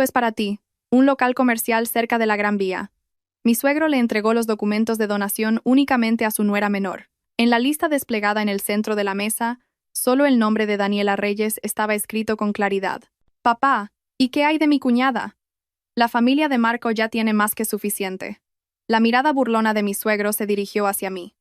Es para ti, un local comercial cerca de la Gran Vía. Mi suegro le entregó los documentos de donación únicamente a su nuera menor. En la lista desplegada en el centro de la mesa, solo el nombre de Daniela Reyes estaba escrito con claridad. Papá, ¿y qué hay de mi cuñada? La familia de Marco ya tiene más que suficiente. La mirada burlona de mi suegro se dirigió hacia mí.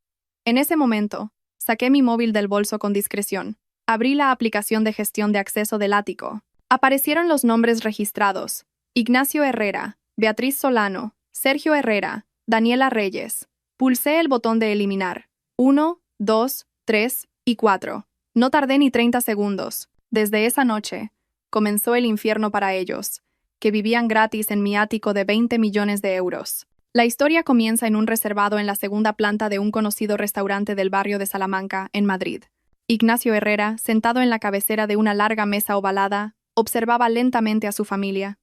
En ese momento, saqué mi móvil del bolso con discreción. Abrí la aplicación de gestión de acceso del ático. Aparecieron los nombres registrados: Ignacio Herrera, Beatriz Solano, Sergio Herrera, Daniela Reyes. Pulsé el botón de eliminar. 1, 2, 3 y 4. No tardé ni 30 segundos. Desde esa noche, comenzó el infierno para ellos, que vivían gratis en mi ático de 20 millones de euros. La historia comienza en un reservado en la segunda planta de un conocido restaurante del barrio de Salamanca, en Madrid. Ignacio Herrera, sentado en la cabecera de una larga mesa ovalada, observaba lentamente a su familia.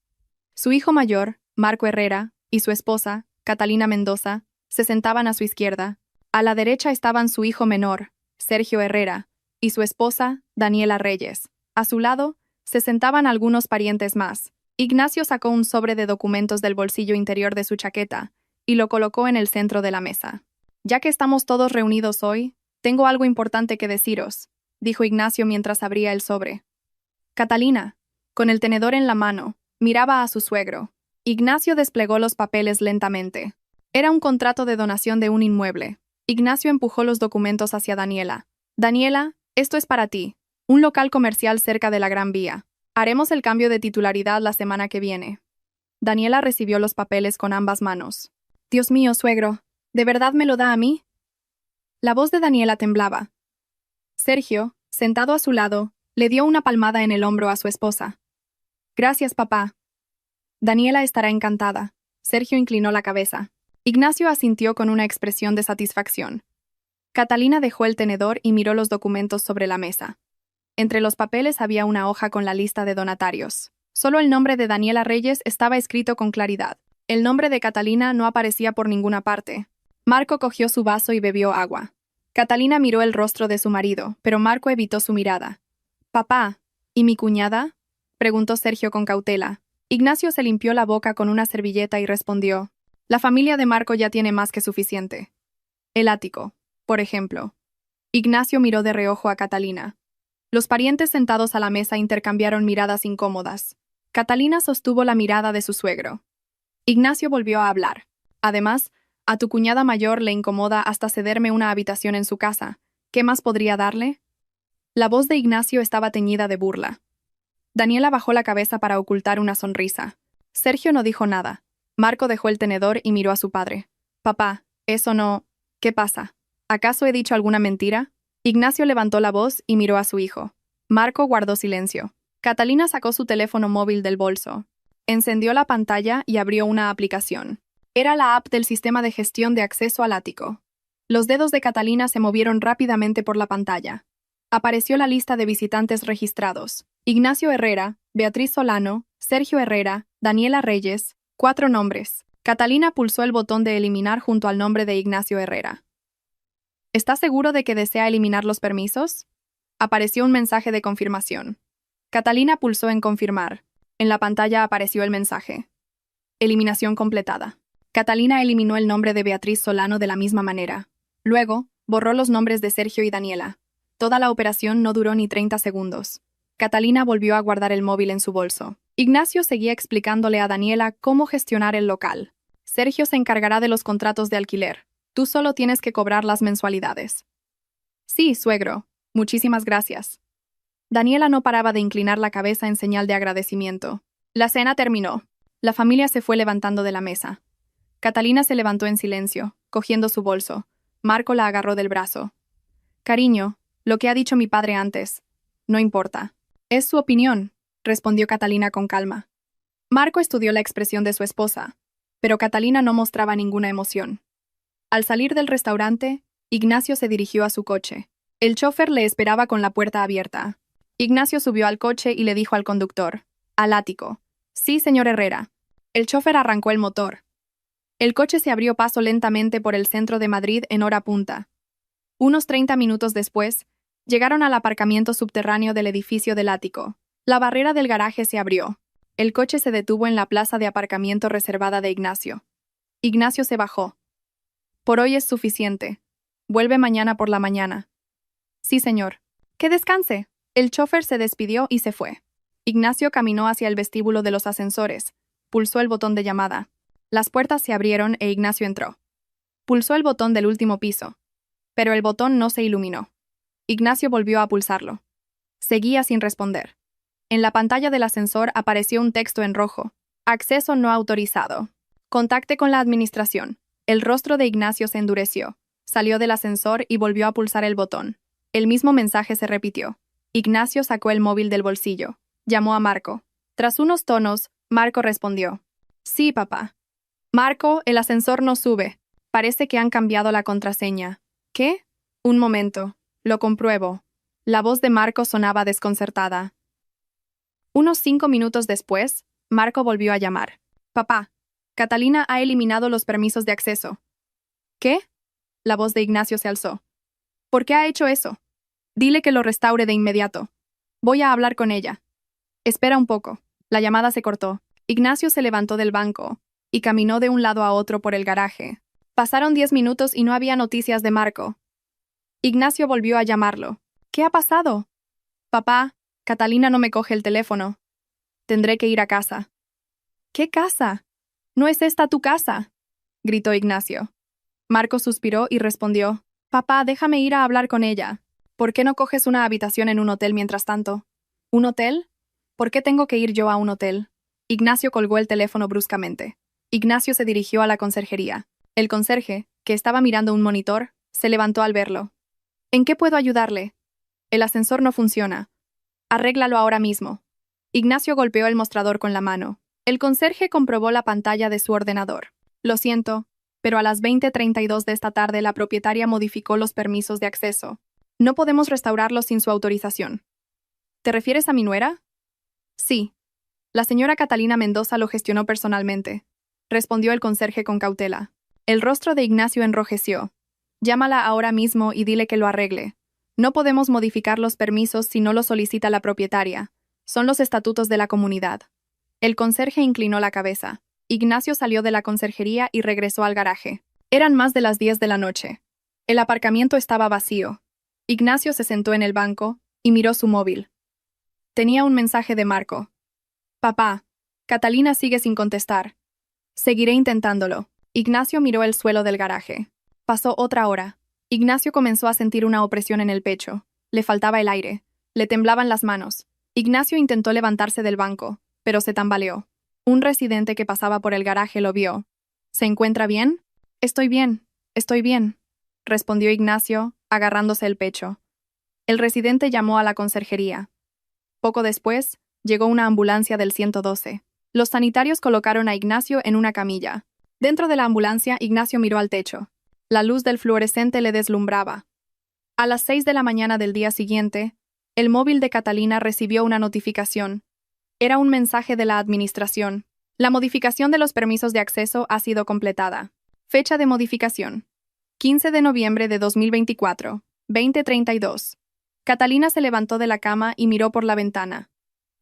Su hijo mayor, Marco Herrera, y su esposa, Catalina Mendoza, se sentaban a su izquierda. A la derecha estaban su hijo menor, Sergio Herrera, y su esposa, Daniela Reyes. A su lado, se sentaban algunos parientes más. Ignacio sacó un sobre de documentos del bolsillo interior de su chaqueta y lo colocó en el centro de la mesa. Ya que estamos todos reunidos hoy, tengo algo importante que deciros, dijo Ignacio mientras abría el sobre. Catalina, con el tenedor en la mano, miraba a su suegro. Ignacio desplegó los papeles lentamente. Era un contrato de donación de un inmueble. Ignacio empujó los documentos hacia Daniela. Daniela, esto es para ti. Un local comercial cerca de la Gran Vía. Haremos el cambio de titularidad la semana que viene. Daniela recibió los papeles con ambas manos. Dios mío, suegro, ¿de verdad me lo da a mí? La voz de Daniela temblaba. Sergio, sentado a su lado, le dio una palmada en el hombro a su esposa. Gracias, papá. Daniela estará encantada. Sergio inclinó la cabeza. Ignacio asintió con una expresión de satisfacción. Catalina dejó el tenedor y miró los documentos sobre la mesa. Entre los papeles había una hoja con la lista de donatarios. Solo el nombre de Daniela Reyes estaba escrito con claridad. El nombre de Catalina no aparecía por ninguna parte. Marco cogió su vaso y bebió agua. Catalina miró el rostro de su marido, pero Marco evitó su mirada. «Papá, ¿y mi cuñada?», preguntó Sergio con cautela. Ignacio se limpió la boca con una servilleta y respondió: «La familia de Marco ya tiene más que suficiente. El ático, por ejemplo». Ignacio miró de reojo a Catalina. Los parientes sentados a la mesa intercambiaron miradas incómodas. Catalina sostuvo la mirada de su suegro. Ignacio volvió a hablar. «Además, a tu cuñada mayor le incomoda hasta cederme una habitación en su casa. ¿Qué más podría darle?». La voz de Ignacio estaba teñida de burla. Daniela bajó la cabeza para ocultar una sonrisa. Sergio no dijo nada. Marco dejó el tenedor y miró a su padre. «Papá, eso no... ¿Qué pasa? ¿Acaso he dicho alguna mentira?». Ignacio levantó la voz y miró a su hijo. Marco guardó silencio. Catalina sacó su teléfono móvil del bolso. Encendió la pantalla y abrió una aplicación. Era la app del sistema de gestión de acceso al ático. Los dedos de Catalina se movieron rápidamente por la pantalla. Apareció la lista de visitantes registrados: Ignacio Herrera, Beatriz Solano, Sergio Herrera, Daniela Reyes, 4 nombres. Catalina pulsó el botón de eliminar junto al nombre de Ignacio Herrera. ¿Está seguro de que desea eliminar los permisos?, apareció un mensaje de confirmación. Catalina pulsó en confirmar. En la pantalla apareció el mensaje: eliminación completada. Catalina eliminó el nombre de Beatriz Solano de la misma manera. Luego, borró los nombres de Sergio y Daniela. Toda la operación no duró ni 30 segundos. Catalina volvió a guardar el móvil en su bolso. Ignacio seguía explicándole a Daniela cómo gestionar el local. Sergio se encargará de los contratos de alquiler. Tú solo tienes que cobrar las mensualidades. Sí, suegro. Muchísimas gracias. Daniela no paraba de inclinar la cabeza en señal de agradecimiento. La cena terminó. La familia se fue levantando de la mesa. Catalina se levantó en silencio, cogiendo su bolso. Marco la agarró del brazo. «Cariño, lo que ha dicho mi padre antes. No importa. Es su opinión», respondió Catalina con calma. Marco estudió la expresión de su esposa, pero Catalina no mostraba ninguna emoción. Al salir del restaurante, Ignacio se dirigió a su coche. El chofer le esperaba con la puerta abierta. Ignacio subió al coche y le dijo al conductor: «Al ático». «Sí, señor Herrera». El chofer arrancó el motor. El coche se abrió paso lentamente por el centro de Madrid en hora punta. Unos 30 minutos después, llegaron al aparcamiento subterráneo del edificio del ático. La barrera del garaje se abrió. El coche se detuvo en la plaza de aparcamiento reservada de Ignacio. Ignacio se bajó. Por hoy es suficiente. Vuelve mañana por la mañana. Sí, señor. Que descanse. El chofer se despidió y se fue. Ignacio caminó hacia el vestíbulo de los ascensores. Pulsó el botón de llamada. Las puertas se abrieron e Ignacio entró. Pulsó el botón del último piso. Pero el botón no se iluminó. Ignacio volvió a pulsarlo. Seguía sin responder. En la pantalla del ascensor apareció un texto en rojo. Acceso no autorizado. Contacte con la administración. El rostro de Ignacio se endureció. Salió del ascensor y volvió a pulsar el botón. El mismo mensaje se repitió. Ignacio sacó el móvil del bolsillo. Llamó a Marco. Tras unos tonos, Marco respondió. Sí, papá. Marco, el ascensor no sube. Parece que han cambiado la contraseña. ¿Qué? Un momento. Lo compruebo. La voz de Marco sonaba desconcertada. Unos 5 minutos después, Marco volvió a llamar. Papá, Catalina ha eliminado los permisos de acceso. ¿Qué? La voz de Ignacio se alzó. ¿Por qué ha hecho eso? Dile que lo restaure de inmediato. Voy a hablar con ella. Espera un poco. La llamada se cortó. Ignacio se levantó del banco y caminó de un lado a otro por el garaje. Pasaron 10 minutos y no había noticias de Marco. Ignacio volvió a llamarlo. ¿Qué ha pasado? Papá, Catalina no me coge el teléfono. Tendré que ir a casa. ¿Qué casa? ¿No es esta tu casa?, gritó Ignacio. Marco suspiró y respondió. Papá, déjame ir a hablar con ella. ¿Por qué no coges una habitación en un hotel mientras tanto? ¿Un hotel? ¿Por qué tengo que ir yo a un hotel? Ignacio colgó el teléfono bruscamente. Ignacio se dirigió a la conserjería. El conserje, que estaba mirando un monitor, se levantó al verlo. ¿En qué puedo ayudarle? El ascensor no funciona. Arréglalo ahora mismo. Ignacio golpeó el mostrador con la mano. El conserje comprobó la pantalla de su ordenador. Lo siento, pero a las 20:32 de esta tarde la propietaria modificó los permisos de acceso. No podemos restaurarlos sin su autorización. ¿Te refieres a mi nuera? Sí. La señora Catalina Mendoza lo gestionó personalmente, respondió el conserje con cautela. El rostro de Ignacio enrojeció. Llámala ahora mismo y dile que lo arregle. No podemos modificar los permisos si no lo solicita la propietaria. Son los estatutos de la comunidad. El conserje inclinó la cabeza. Ignacio salió de la conserjería y regresó al garaje. Eran más de las 10 de la noche. El aparcamiento estaba vacío. Ignacio se sentó en el banco y miró su móvil. Tenía un mensaje de Marco. Papá, Catalina sigue sin contestar. Seguiré intentándolo. Ignacio miró el suelo del garaje. Pasó otra hora. Ignacio comenzó a sentir una opresión en el pecho. Le faltaba el aire. Le temblaban las manos. Ignacio intentó levantarse del banco, pero se tambaleó. Un residente que pasaba por el garaje lo vio. ¿Se encuentra bien? Estoy bien, respondió Ignacio, agarrándose el pecho. El residente llamó a la conserjería. Poco después, llegó una ambulancia del 112. Los sanitarios colocaron a Ignacio en una camilla. Dentro de la ambulancia, Ignacio miró al techo. La luz del fluorescente le deslumbraba. A las 6 de la mañana del día siguiente, el móvil de Catalina recibió una notificación. Era un mensaje de la administración. La modificación de los permisos de acceso ha sido completada. Fecha de modificación: 15 de noviembre de 2024, 20:32. Catalina se levantó de la cama y miró por la ventana.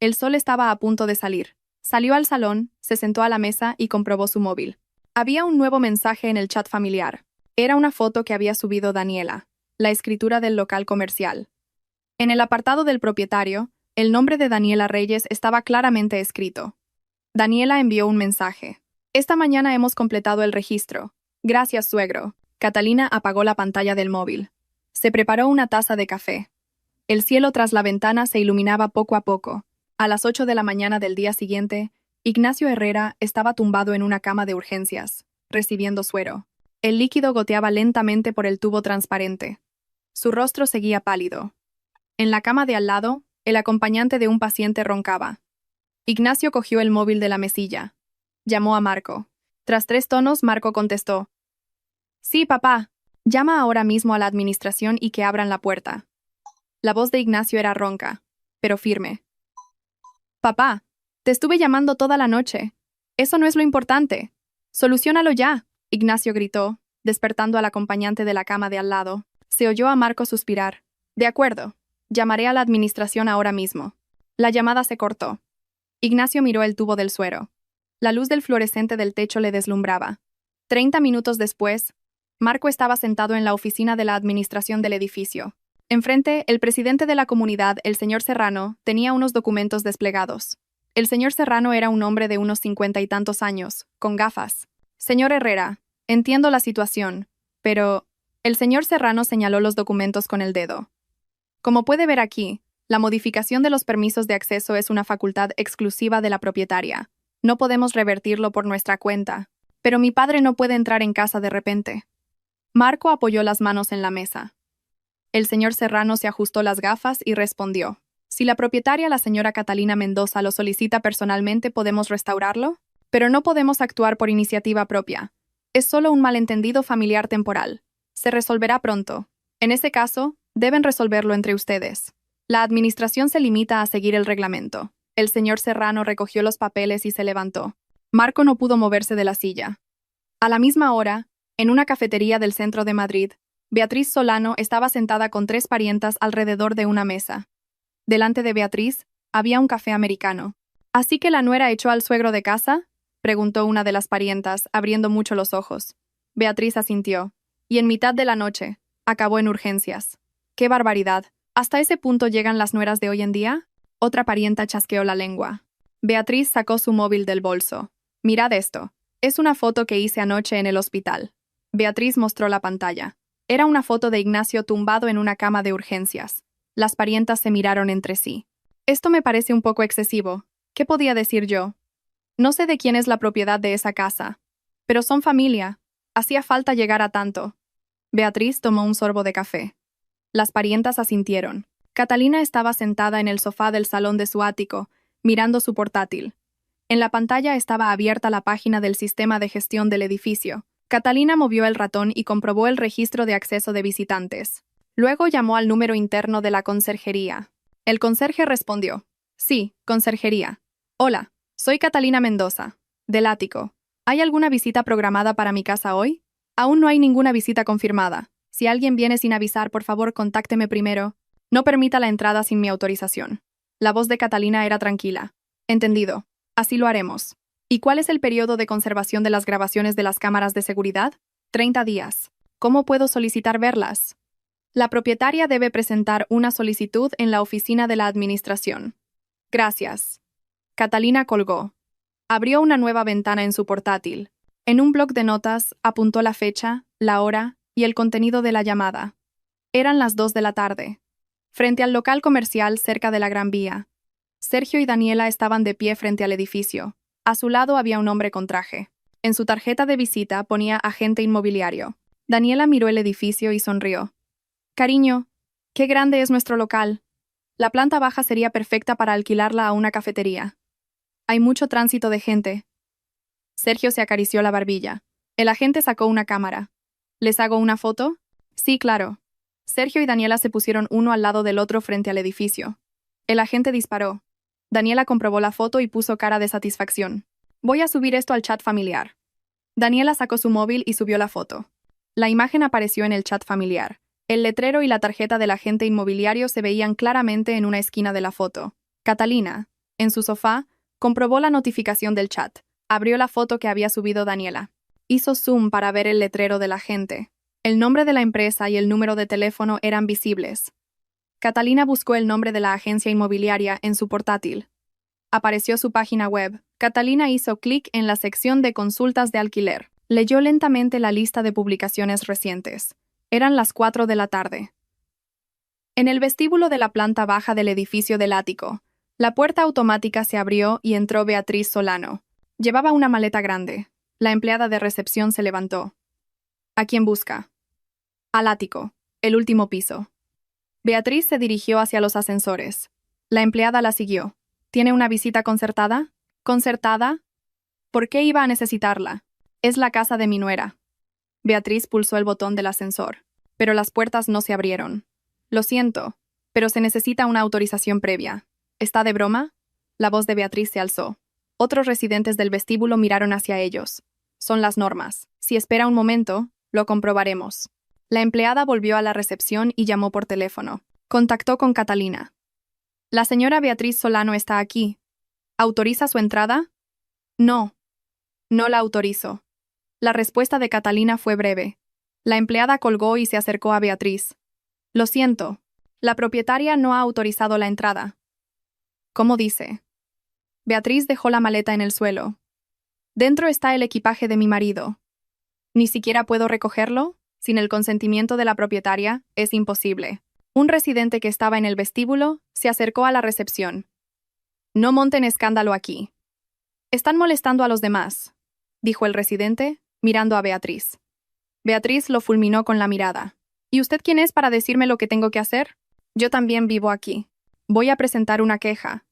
El sol estaba a punto de salir. Salió al salón, se sentó a la mesa y comprobó su móvil. Había un nuevo mensaje en el chat familiar. Era una foto que había subido Daniela, la escritura del local comercial. En el apartado del propietario, el nombre de Daniela Reyes estaba claramente escrito. Daniela envió un mensaje. Esta mañana hemos completado el registro. Gracias, suegro. Catalina apagó la pantalla del móvil. Se preparó una taza de café. El cielo tras la ventana se iluminaba poco a poco. A las 8 de la mañana del día siguiente, Ignacio Herrera estaba tumbado en una cama de urgencias, recibiendo suero. El líquido goteaba lentamente por el tubo transparente. Su rostro seguía pálido. En la cama de al lado, el acompañante de un paciente roncaba. Ignacio cogió el móvil de la mesilla. Llamó a Marco. Tras 3 tonos, Marco contestó. Sí, papá. Llama ahora mismo a la administración y que abran la puerta. La voz de Ignacio era ronca, pero firme. Papá, te estuve llamando toda la noche. Eso no es lo importante. Soluciónalo ya, Ignacio gritó, despertando al acompañante de la cama de al lado. Se oyó a Marco suspirar. De acuerdo. Llamaré a la administración ahora mismo. La llamada se cortó. Ignacio miró el tubo del suero. La luz del fluorescente del techo le deslumbraba. 30 minutos después, Marco estaba sentado en la oficina de la administración del edificio. Enfrente, el presidente de la comunidad, el señor Serrano, tenía unos documentos desplegados. El señor Serrano era un hombre de unos 50 y tantos años, con gafas. Señor Herrera, entiendo la situación, pero... El señor Serrano señaló los documentos con el dedo. Como puede ver aquí, la modificación de los permisos de acceso es una facultad exclusiva de la propietaria. No podemos revertirlo por nuestra cuenta. Pero mi padre no puede entrar en casa de repente. Marco apoyó las manos en la mesa. El señor Serrano se ajustó las gafas y respondió. Si la propietaria, la señora Catalina Mendoza, lo solicita personalmente, podemos restaurarlo, pero no podemos actuar por iniciativa propia. Es solo un malentendido familiar temporal. Se resolverá pronto. En ese caso, deben resolverlo entre ustedes. La administración se limita a seguir el reglamento. El señor Serrano recogió los papeles y se levantó. Marco no pudo moverse de la silla. A la misma hora, en una cafetería del centro de Madrid, Beatriz Solano estaba sentada con 3 parientas alrededor de una mesa. Delante de Beatriz había un café americano. ¿Así que la nuera echó al suegro de casa?, preguntó una de las parientas, abriendo mucho los ojos. Beatriz asintió. Y en mitad de la noche, acabó en urgencias. ¡Qué barbaridad! ¿Hasta ese punto llegan las nueras de hoy en día? Otra parienta chasqueó la lengua. Beatriz sacó su móvil del bolso. Mirad esto. Es una foto que hice anoche en el hospital. Beatriz mostró la pantalla. Era una foto de Ignacio tumbado en una cama de urgencias. Las parientas se miraron entre sí. Esto me parece un poco excesivo. ¿Qué podía decir yo? No sé de quién es la propiedad de esa casa. Pero son familia. Hacía falta llegar a tanto. Beatriz tomó un sorbo de café. Las parientas asintieron. Catalina estaba sentada en el sofá del salón de su ático, mirando su portátil. En la pantalla estaba abierta la página del sistema de gestión del edificio. Catalina movió el ratón y comprobó el registro de acceso de visitantes. Luego llamó al número interno de la conserjería. El conserje respondió. Sí, conserjería. Hola, soy Catalina Mendoza, del ático. ¿Hay alguna visita programada para mi casa hoy? Aún no hay ninguna visita confirmada. Si alguien viene sin avisar, por favor, contácteme primero. No permita la entrada sin mi autorización. La voz de Catalina era tranquila. Entendido. Así lo haremos. ¿Y cuál es el periodo de conservación de las grabaciones de las cámaras de seguridad? 30 días. ¿Cómo puedo solicitar verlas? La propietaria debe presentar una solicitud en la oficina de la administración. Gracias. Catalina colgó. Abrió una nueva ventana en su portátil. En un bloc de notas apuntó la fecha, la hora y el contenido de la llamada. Eran las 2 de la tarde. Frente al local comercial cerca de la Gran Vía. Sergio y Daniela estaban de pie frente al edificio. A su lado había un hombre con traje. En su tarjeta de visita ponía agente inmobiliario. Daniela miró el edificio y sonrió. Cariño, qué grande es nuestro local. La planta baja sería perfecta para alquilarla a una cafetería. Hay mucho tránsito de gente. Sergio se acarició la barbilla. El agente sacó una cámara. ¿Les hago una foto? Sí, claro. Sergio y Daniela se pusieron uno al lado del otro frente al edificio. El agente disparó. Daniela comprobó la foto y puso cara de satisfacción. Voy a subir esto al chat familiar. Daniela sacó su móvil y subió la foto. La imagen apareció en el chat familiar. El letrero y la tarjeta del agente inmobiliario se veían claramente en una esquina de la foto. Catalina, en su sofá, comprobó la notificación del chat. Abrió la foto que había subido Daniela. Hizo zoom para ver el letrero del agente. El nombre de la empresa y el número de teléfono eran visibles. Catalina buscó el nombre de la agencia inmobiliaria en su portátil. Apareció su página web. Catalina hizo clic en la sección de consultas de alquiler. Leyó lentamente la lista de publicaciones recientes. Eran las 4 de la tarde. En el vestíbulo de la planta baja del edificio del ático, la puerta automática se abrió y entró Beatriz Solano. Llevaba una maleta grande. La empleada de recepción se levantó. ¿A quién busca? Al ático, el último piso. Beatriz se dirigió hacia los ascensores. La empleada la siguió. ¿Tiene una visita concertada? ¿Concertada? ¿Por qué iba a necesitarla? Es la casa de mi nuera. Beatriz pulsó el botón del ascensor, pero las puertas no se abrieron. Lo siento, pero se necesita una autorización previa. ¿Está de broma? La voz de Beatriz se alzó. Otros residentes del vestíbulo miraron hacia ellos. Son las normas. Si espera un momento, lo comprobaremos. La empleada volvió a la recepción y llamó por teléfono. Contactó con Catalina. La señora Beatriz Solano está aquí. ¿Autoriza su entrada? No, no la autorizo. La respuesta de Catalina fue breve. La empleada colgó y se acercó a Beatriz. Lo siento, la propietaria no ha autorizado la entrada. ¿Cómo dice? Beatriz dejó la maleta en el suelo. Dentro está el equipaje de mi marido. ¿Ni siquiera puedo recogerlo? Sin el consentimiento de la propietaria, es imposible. Un residente que estaba en el vestíbulo se acercó a la recepción. No monten escándalo aquí. Están molestando a los demás, dijo el residente, mirando a Beatriz. Beatriz lo fulminó con la mirada. ¿Y usted quién es para decirme lo que tengo que hacer? Yo también vivo aquí. Voy a presentar una queja.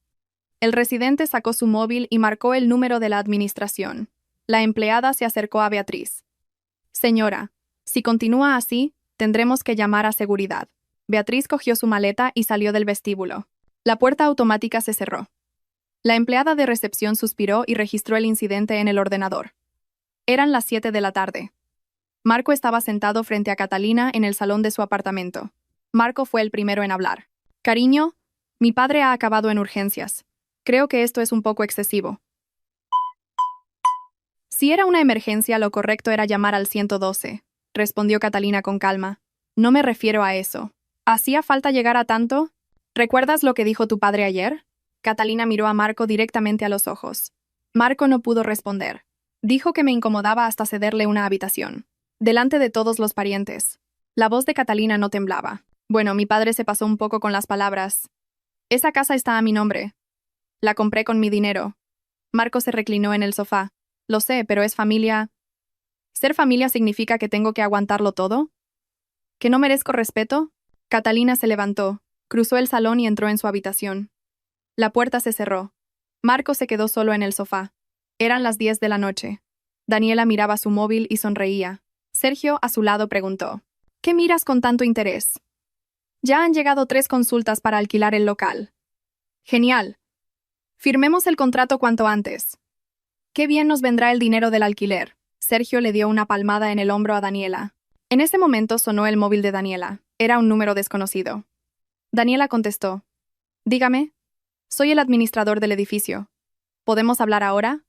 El residente sacó su móvil y marcó el número de la administración. La empleada se acercó a Beatriz. Señora, si continúa así, tendremos que llamar a seguridad. Beatriz cogió su maleta y salió del vestíbulo. La puerta automática se cerró. La empleada de recepción suspiró y registró el incidente en el ordenador. Eran las 7 de la tarde. Marco estaba sentado frente a Catalina en el salón de su apartamento. Marco fue el primero en hablar. Cariño, mi padre ha acabado en urgencias. Creo que esto es un poco excesivo. Si era una emergencia, lo correcto era llamar al 112, respondió Catalina con calma. No me refiero a eso. ¿Hacía falta llegar a tanto? ¿Recuerdas lo que dijo tu padre ayer? Catalina miró a Marco directamente a los ojos. Marco no pudo responder. Dijo que me incomodaba hasta cederle una habitación. Delante de todos los parientes. La voz de Catalina no temblaba. Bueno, mi padre se pasó un poco con las palabras. Esa casa está a mi nombre. La compré con mi dinero. Marco se reclinó en el sofá. Lo sé, pero es familia. ¿Ser familia significa que tengo que aguantarlo todo? ¿Que no merezco respeto? Catalina se levantó, cruzó el salón y entró en su habitación. La puerta se cerró. Marco se quedó solo en el sofá. Eran las 10 de la noche. Daniela miraba su móvil y sonreía. Sergio, a su lado, preguntó: ¿Qué miras con tanto interés? Ya han llegado 3 consultas para alquilar el local. Genial. Firmemos el contrato cuanto antes. Qué bien nos vendrá el dinero del alquiler. Sergio le dio una palmada en el hombro a Daniela. En ese momento sonó el móvil de Daniela. Era un número desconocido. Daniela contestó. Dígame. Soy el administrador del edificio. ¿Podemos hablar ahora?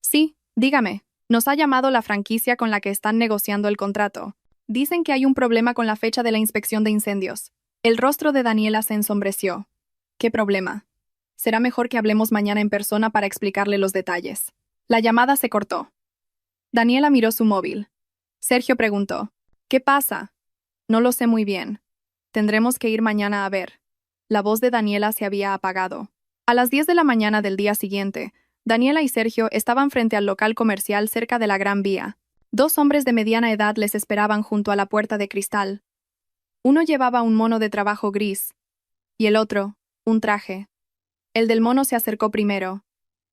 Sí, dígame. Nos ha llamado la franquicia con la que están negociando el contrato. Dicen que hay un problema con la fecha de la inspección de incendios. El rostro de Daniela se ensombreció. ¿Qué problema? Será mejor que hablemos mañana en persona para explicarle los detalles. La llamada se cortó. Daniela miró su móvil. Sergio preguntó: ¿Qué pasa? No lo sé muy bien. Tendremos que ir mañana a ver. La voz de Daniela se había apagado. A las 10 de la mañana del día siguiente, Daniela y Sergio estaban frente al local comercial cerca de la Gran Vía. 2 hombres de mediana edad les esperaban junto a la puerta de cristal. Uno llevaba un mono de trabajo gris, y el otro, un traje. El del mono se acercó primero.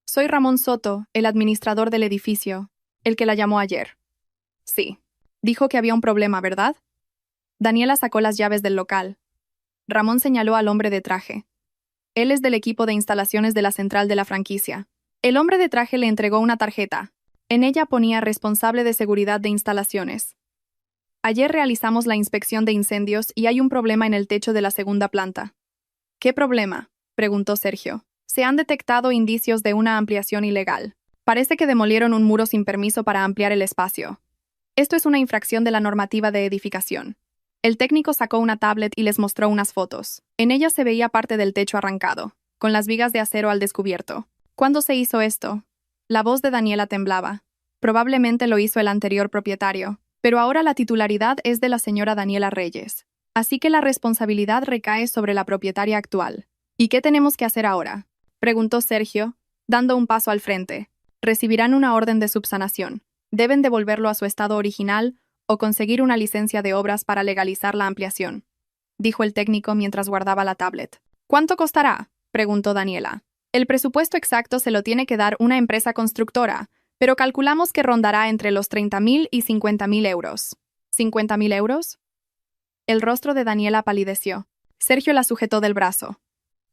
Soy Ramón Soto, el administrador del edificio, el que la llamó ayer. Sí. Dijo que había un problema, ¿verdad? Daniela sacó las llaves del local. Ramón señaló al hombre de traje. Él es del equipo de instalaciones de la central de la franquicia. El hombre de traje le entregó una tarjeta. En ella ponía responsable de seguridad de instalaciones. Ayer realizamos la inspección de incendios y hay un problema en el techo de la segunda planta. ¿Qué problema?, preguntó Sergio. Se han detectado indicios de una ampliación ilegal. Parece que demolieron un muro sin permiso para ampliar el espacio. Esto es una infracción de la normativa de edificación. El técnico sacó una tablet y les mostró unas fotos. En ellas se veía parte del techo arrancado, con las vigas de acero al descubierto. ¿Cuándo se hizo esto? La voz de Daniela temblaba. Probablemente lo hizo el anterior propietario, pero ahora la titularidad es de la señora Daniela Reyes. Así que la responsabilidad recae sobre la propietaria actual. ¿Y qué tenemos que hacer ahora?, preguntó Sergio, dando un paso al frente. Recibirán una orden de subsanación. Deben devolverlo a su estado original o conseguir una licencia de obras para legalizar la ampliación, dijo el técnico mientras guardaba la tablet. ¿Cuánto costará?, preguntó Daniela. El presupuesto exacto se lo tiene que dar una empresa constructora, pero calculamos que rondará entre los 30.000 y 50.000 euros. ¿50.000 euros? El rostro de Daniela palideció. Sergio la sujetó del brazo.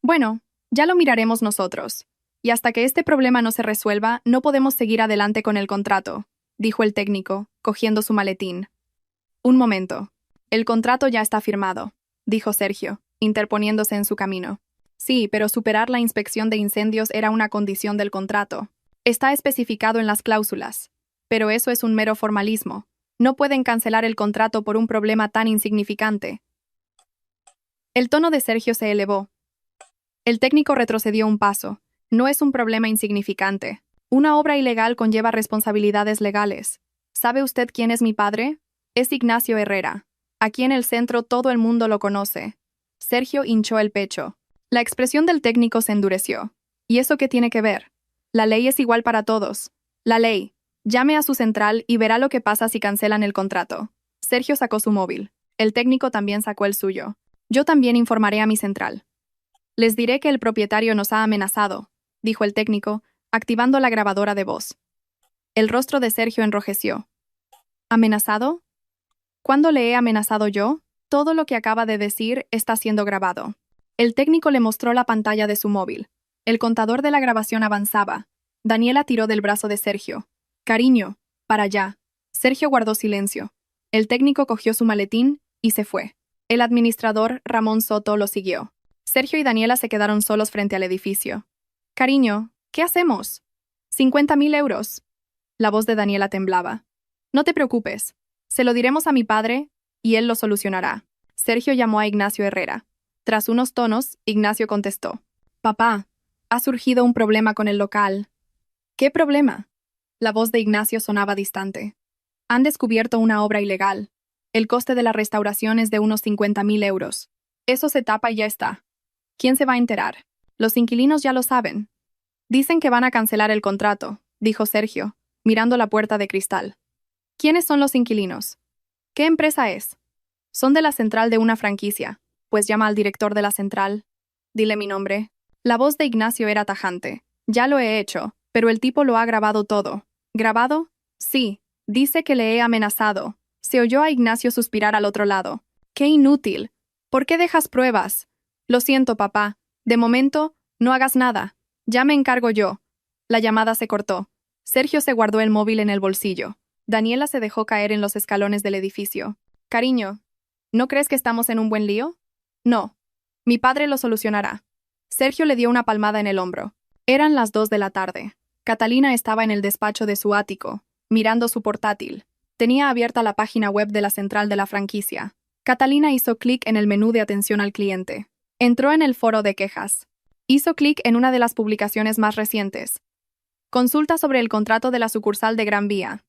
Bueno, ya lo miraremos nosotros. Y hasta que este problema no se resuelva, no podemos seguir adelante con el contrato, dijo el técnico, cogiendo su maletín. Un momento. El contrato ya está firmado, dijo Sergio, interponiéndose en su camino. Sí, pero superar la inspección de incendios era una condición del contrato. Está especificado en las cláusulas. Pero eso es un mero formalismo. No pueden cancelar el contrato por un problema tan insignificante. El tono de Sergio se elevó. El técnico retrocedió un paso. No es un problema insignificante. Una obra ilegal conlleva responsabilidades legales. ¿Sabe usted quién es mi padre? Es Ignacio Herrera. Aquí en el centro todo el mundo lo conoce. Sergio hinchó el pecho. La expresión del técnico se endureció. ¿Y eso qué tiene que ver? La ley es igual para todos. La ley. Llame a su central y verá lo que pasa si cancelan el contrato. Sergio sacó su móvil. El técnico también sacó el suyo. Yo también informaré a mi central. Les diré que el propietario nos ha amenazado, dijo el técnico, activando la grabadora de voz. El rostro de Sergio enrojeció. ¿Amenazado? ¿Cuándo le he amenazado yo? Todo lo que acaba de decir está siendo grabado. El técnico le mostró la pantalla de su móvil. El contador de la grabación avanzaba. Daniela tiró del brazo de Sergio. Cariño, para allá. Sergio guardó silencio. El técnico cogió su maletín y se fue. El administrador, Ramón Soto, lo siguió. Sergio y Daniela se quedaron solos frente al edificio. Cariño, ¿qué hacemos? 50.000 euros. La voz de Daniela temblaba. No te preocupes. Se lo diremos a mi padre y él lo solucionará. Sergio llamó a Ignacio Herrera. Tras unos tonos, Ignacio contestó. Papá, ha surgido un problema con el local. ¿Qué problema? La voz de Ignacio sonaba distante. Han descubierto una obra ilegal. El coste de la restauración es de unos 50.000 euros. Eso se tapa y ya está. ¿Quién se va a enterar? Los inquilinos ya lo saben. Dicen que van a cancelar el contrato, dijo Sergio, mirando la puerta de cristal. ¿Quiénes son los inquilinos? ¿Qué empresa es? Son de la central de una franquicia. Pues llama al director de la central. Dile mi nombre. La voz de Ignacio era tajante. Ya lo he hecho, pero el tipo lo ha grabado todo. ¿Grabado? Sí. Dice que le he amenazado. Se oyó a Ignacio suspirar al otro lado. ¡Qué inútil! ¿Por qué dejas pruebas? Lo siento, papá. De momento, no hagas nada. Ya me encargo yo. La llamada se cortó. Sergio se guardó el móvil en el bolsillo. Daniela se dejó caer en los escalones del edificio. Cariño, ¿no crees que estamos en un buen lío? No. Mi padre lo solucionará. Sergio le dio una palmada en el hombro. Eran las 2 de la tarde. Catalina estaba en el despacho de su ático, mirando su portátil. Tenía abierta la página web de la central de la franquicia. Catalina hizo clic en el menú de atención al cliente. Entró en el foro de quejas. Hizo clic en una de las publicaciones más recientes. Consulta sobre el contrato de la sucursal de Gran Vía.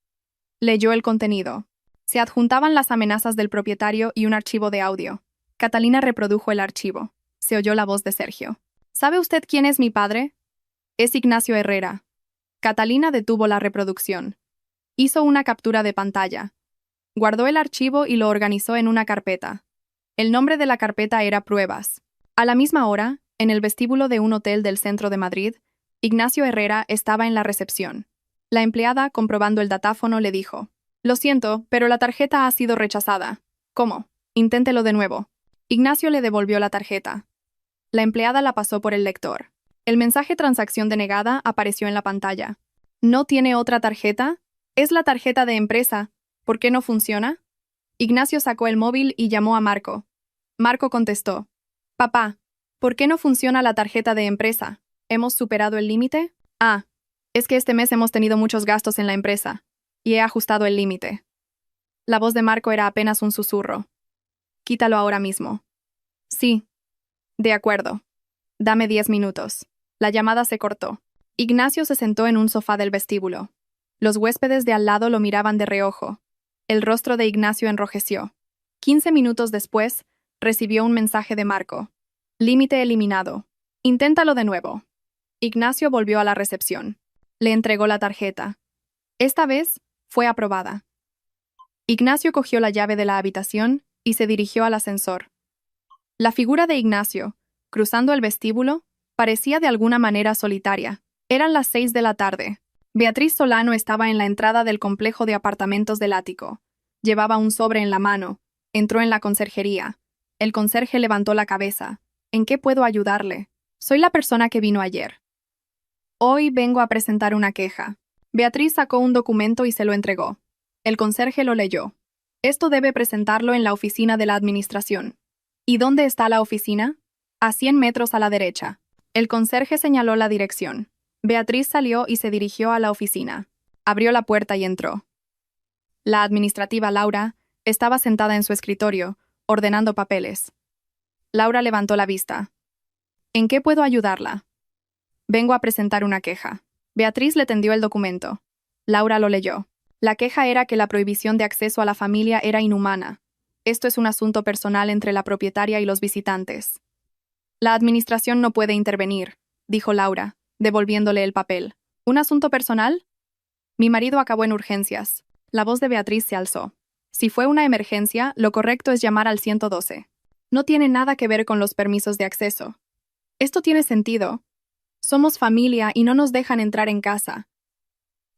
Leyó el contenido. Se adjuntaban las amenazas del propietario y un archivo de audio. Catalina reprodujo el archivo. Se oyó la voz de Sergio. ¿Sabe usted quién es mi padre? Es Ignacio Herrera. Catalina detuvo la reproducción. Hizo una captura de pantalla. Guardó el archivo y lo organizó en una carpeta. El nombre de la carpeta era Pruebas. A la misma hora, en el vestíbulo de un hotel del centro de Madrid, Ignacio Herrera estaba en la recepción. La empleada, comprobando el datáfono, le dijo: Lo siento, pero la tarjeta ha sido rechazada. ¿Cómo? Inténtelo de nuevo. Ignacio le devolvió la tarjeta. La empleada la pasó por el lector. El mensaje transacción denegada apareció en la pantalla. ¿No tiene otra tarjeta? Es la tarjeta de empresa. ¿Por qué no funciona? Ignacio sacó el móvil y llamó a Marco. Marco contestó. Papá, ¿por qué no funciona la tarjeta de empresa? ¿Hemos superado el límite? Ah, es que este mes hemos tenido muchos gastos en la empresa, y he ajustado el límite. La voz de Marco era apenas un susurro. Quítalo ahora mismo. Sí. De acuerdo. Dame 10 minutos. La llamada se cortó. Ignacio se sentó en un sofá del vestíbulo. Los huéspedes de al lado lo miraban de reojo. El rostro de Ignacio enrojeció. 15 minutos después, recibió un mensaje de Marco. Límite eliminado. Inténtalo de nuevo. Ignacio volvió a la recepción. Le entregó la tarjeta. Esta vez, fue aprobada. Ignacio cogió la llave de la habitación y se dirigió al ascensor. La figura de Ignacio, cruzando el vestíbulo, parecía de alguna manera solitaria. Eran las 6 de la tarde. Beatriz Solano estaba en la entrada del complejo de apartamentos del ático. Llevaba un sobre en la mano. Entró en la conserjería. El conserje levantó la cabeza. ¿En qué puedo ayudarle? Soy la persona que vino ayer. Hoy vengo a presentar una queja. Beatriz sacó un documento y se lo entregó. El conserje lo leyó. Esto debe presentarlo en la oficina de la administración. ¿Y dónde está la oficina? A 100 metros a la derecha. El conserje señaló la dirección. Beatriz salió y se dirigió a la oficina. Abrió la puerta y entró. La administrativa Laura estaba sentada en su escritorio, ordenando papeles. Laura levantó la vista. ¿En qué puedo ayudarla? Vengo a presentar una queja. Beatriz le tendió el documento. Laura lo leyó. La queja era que la prohibición de acceso a la familia era inhumana. Esto es un asunto personal entre la propietaria y los visitantes. La administración no puede intervenir, dijo Laura, devolviéndole el papel. ¿Un asunto personal? Mi marido acabó en urgencias. La voz de Beatriz se alzó. Si fue una emergencia, lo correcto es llamar al 112. No tiene nada que ver con los permisos de acceso. Esto tiene sentido. Somos familia y no nos dejan entrar en casa.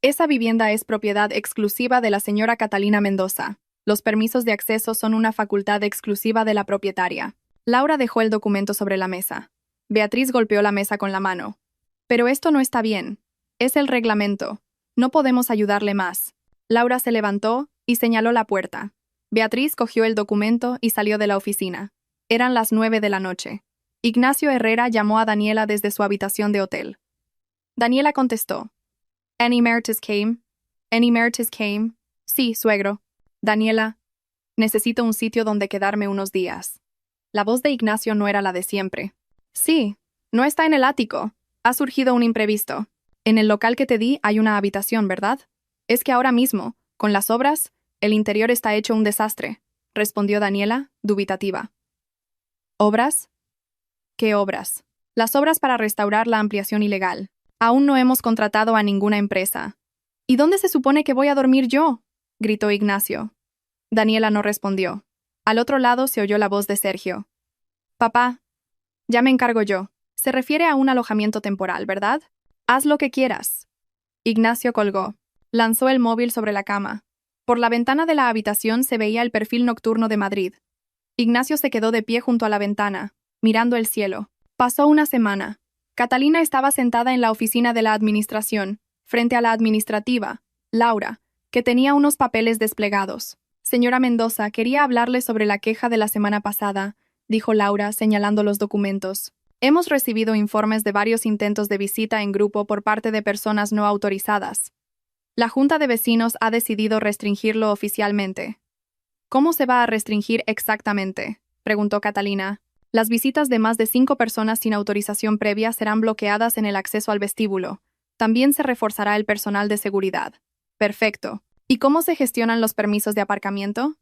Esa vivienda es propiedad exclusiva de la señora Catalina Mendoza. Los permisos de acceso son una facultad exclusiva de la propietaria. Laura dejó el documento sobre la mesa. Beatriz golpeó la mesa con la mano. Pero esto no está bien. Es el reglamento. No podemos ayudarle más. Laura se levantó y señaló la puerta. Beatriz cogió el documento y salió de la oficina. Eran las 9 de la noche. Ignacio Herrera llamó a Daniela desde su habitación de hotel. Daniela contestó. ¿Any Emeritus came? ¿Any Emeritus came? Sí, suegro. Daniela, necesito un sitio donde quedarme unos días. La voz de Ignacio no era la de siempre. Sí, no está en el ático. Ha surgido un imprevisto. En el local que te di hay una habitación, ¿verdad? Es que ahora mismo, con las obras, el interior está hecho un desastre, respondió Daniela, dubitativa. ¿Obras? ¿Qué obras? Las obras para restaurar la ampliación ilegal. Aún no hemos contratado a ninguna empresa. ¿Y dónde se supone que voy a dormir yo? Gritó Ignacio. Daniela no respondió. Al otro lado se oyó la voz de Sergio. Papá, ya me encargo yo. Se refiere a un alojamiento temporal, ¿verdad? Haz lo que quieras. Ignacio colgó. Lanzó el móvil sobre la cama. Por la ventana de la habitación se veía el perfil nocturno de Madrid. Ignacio se quedó de pie junto a la ventana, mirando el cielo. Pasó una semana. Catalina estaba sentada en la oficina de la administración, frente a la administrativa, Laura, que tenía unos papeles desplegados. Señora Mendoza, quería hablarle sobre la queja de la semana pasada, dijo Laura, señalando los documentos. Hemos recibido informes de varios intentos de visita en grupo por parte de personas no autorizadas. La Junta de Vecinos ha decidido restringirlo oficialmente. ¿Cómo se va a restringir exactamente?, preguntó Catalina. Las visitas de más de 5 personas sin autorización previa serán bloqueadas en el acceso al vestíbulo. También se reforzará el personal de seguridad. Perfecto. ¿Y cómo se gestionan los permisos de aparcamiento?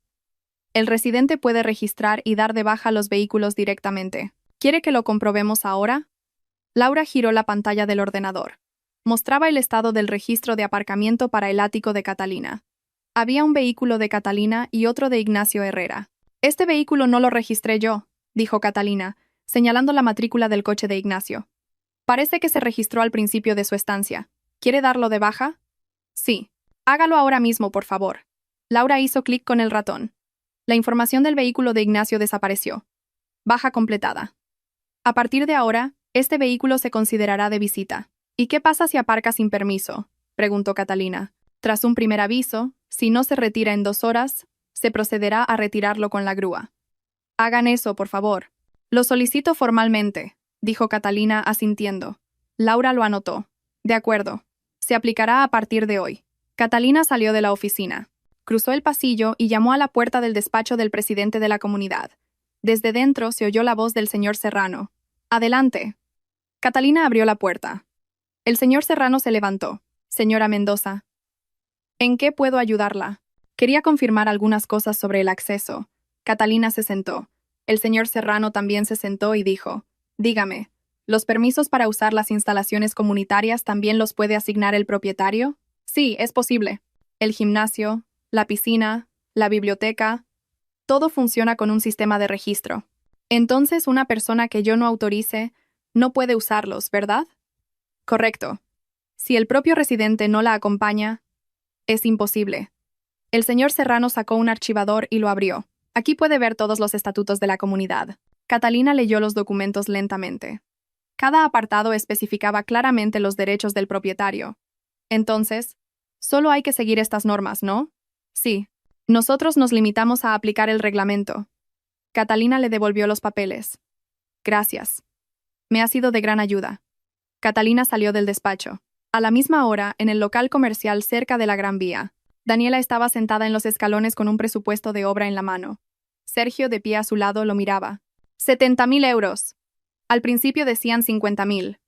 El residente puede registrar y dar de baja los vehículos directamente. ¿Quiere que lo comprobemos ahora? Laura giró la pantalla del ordenador. Mostraba el estado del registro de aparcamiento para el ático de Catalina. Había un vehículo de Catalina y otro de Ignacio Herrera. Este vehículo no lo registré yo, dijo Catalina, señalando la matrícula del coche de Ignacio. Parece que se registró al principio de su estancia. ¿Quiere darlo de baja? Sí. Hágalo ahora mismo, por favor. Laura hizo clic con el ratón. La información del vehículo de Ignacio desapareció. Baja completada. A partir de ahora, este vehículo se considerará de visita. ¿Y qué pasa si aparca sin permiso?, preguntó Catalina. Tras un primer aviso, si no se retira en 2 horas, se procederá a retirarlo con la grúa. Hagan eso, por favor. Lo solicito formalmente, dijo Catalina asintiendo. Laura lo anotó. De acuerdo. Se aplicará a partir de hoy. Catalina salió de la oficina. Cruzó el pasillo y llamó a la puerta del despacho del presidente de la comunidad. Desde dentro se oyó la voz del señor Serrano. Adelante. Catalina abrió la puerta. El señor Serrano se levantó. Señora Mendoza. ¿En qué puedo ayudarla? Quería confirmar algunas cosas sobre el acceso. Catalina se sentó. El señor Serrano también se sentó y dijo, dígame, ¿los permisos para usar las instalaciones comunitarias también los puede asignar el propietario? Sí, es posible. El gimnasio, la piscina, la biblioteca, todo funciona con un sistema de registro. Entonces, una persona que yo no autorice no puede usarlos, ¿verdad? Correcto. Si el propio residente no la acompaña, es imposible. El señor Serrano sacó un archivador y lo abrió. Aquí puede ver todos los estatutos de la comunidad. Catalina leyó los documentos lentamente. Cada apartado especificaba claramente los derechos del propietario. Entonces, solo hay que seguir estas normas, ¿no? Sí. Nosotros nos limitamos a aplicar el reglamento. Catalina le devolvió los papeles. Gracias. Me ha sido de gran ayuda. Catalina salió del despacho. A la misma hora, en el local comercial cerca de la Gran Vía, Daniela estaba sentada en los escalones con un presupuesto de obra en la mano. Sergio, de pie a su lado, lo miraba. 70.000 euros. Al principio decían 50.000,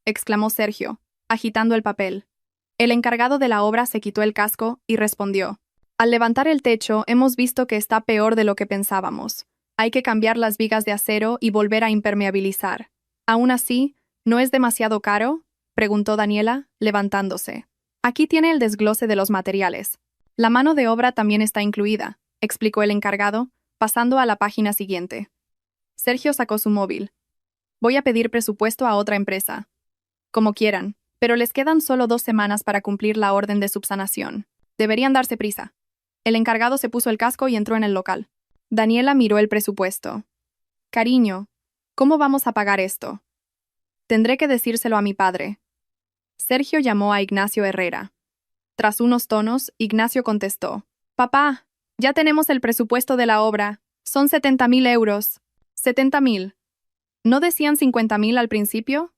exclamó Sergio, agitando el papel. El encargado de la obra se quitó el casco y respondió. Al levantar el techo, hemos visto que está peor de lo que pensábamos. Hay que cambiar las vigas de acero y volver a impermeabilizar. Aún así, ¿no es demasiado caro?, preguntó Daniela, levantándose. Aquí tiene el desglose de los materiales. La mano de obra también está incluida, explicó el encargado, pasando a la página siguiente. Sergio sacó su móvil. Voy a pedir presupuesto a otra empresa. Como quieran, pero les quedan solo 2 semanas para cumplir la orden de subsanación. Deberían darse prisa. El encargado se puso el casco y entró en el local. Daniela miró el presupuesto. Cariño, ¿cómo vamos a pagar esto? Tendré que decírselo a mi padre. Sergio llamó a Ignacio Herrera. Tras unos tonos, Ignacio contestó. Papá, ya tenemos el presupuesto de la obra. Son 70.000 euros. 70.000. ¿No decían 50.000 al principio?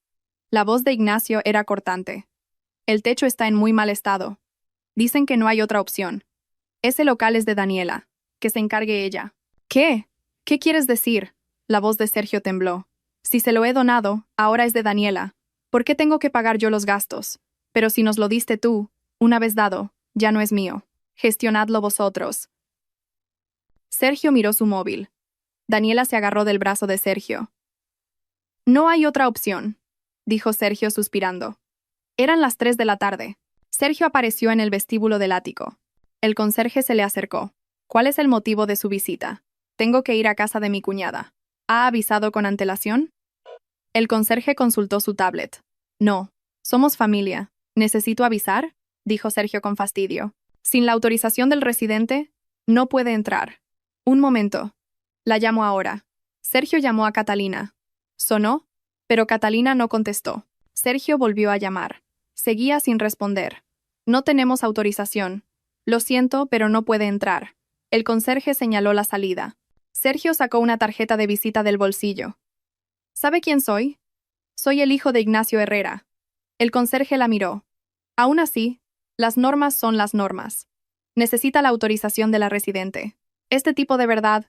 La voz de Ignacio era cortante. El techo está en muy mal estado. Dicen que no hay otra opción. Ese local es de Daniela. Que se encargue ella. ¿Qué? ¿Qué quieres decir? La voz de Sergio tembló. Si se lo he donado, ahora es de Daniela. ¿Por qué tengo que pagar yo los gastos? Pero si nos lo diste tú, una vez dado, ya no es mío. Gestionadlo vosotros. Sergio miró su móvil. Daniela se agarró del brazo de Sergio. No hay otra opción, dijo Sergio suspirando. Eran las 3 de la tarde. Sergio apareció en el vestíbulo del ático. El conserje se le acercó. ¿Cuál es el motivo de su visita? Tengo que ir a casa de mi cuñada. ¿Ha avisado con antelación? El conserje consultó su tablet. No, somos familia. ¿Necesito avisar?, dijo Sergio con fastidio. Sin la autorización del residente, no puede entrar. Un momento. La llamo ahora. Sergio llamó a Catalina. Sonó, pero Catalina no contestó. Sergio volvió a llamar. Seguía sin responder. No tenemos autorización. Lo siento, pero no puede entrar. El conserje señaló la salida. Sergio sacó una tarjeta de visita del bolsillo. ¿Sabe quién soy? Soy el hijo de Ignacio Herrera. El conserje la miró. Aún así, las normas son las normas. Necesita la autorización de la residente. Este tipo de verdad.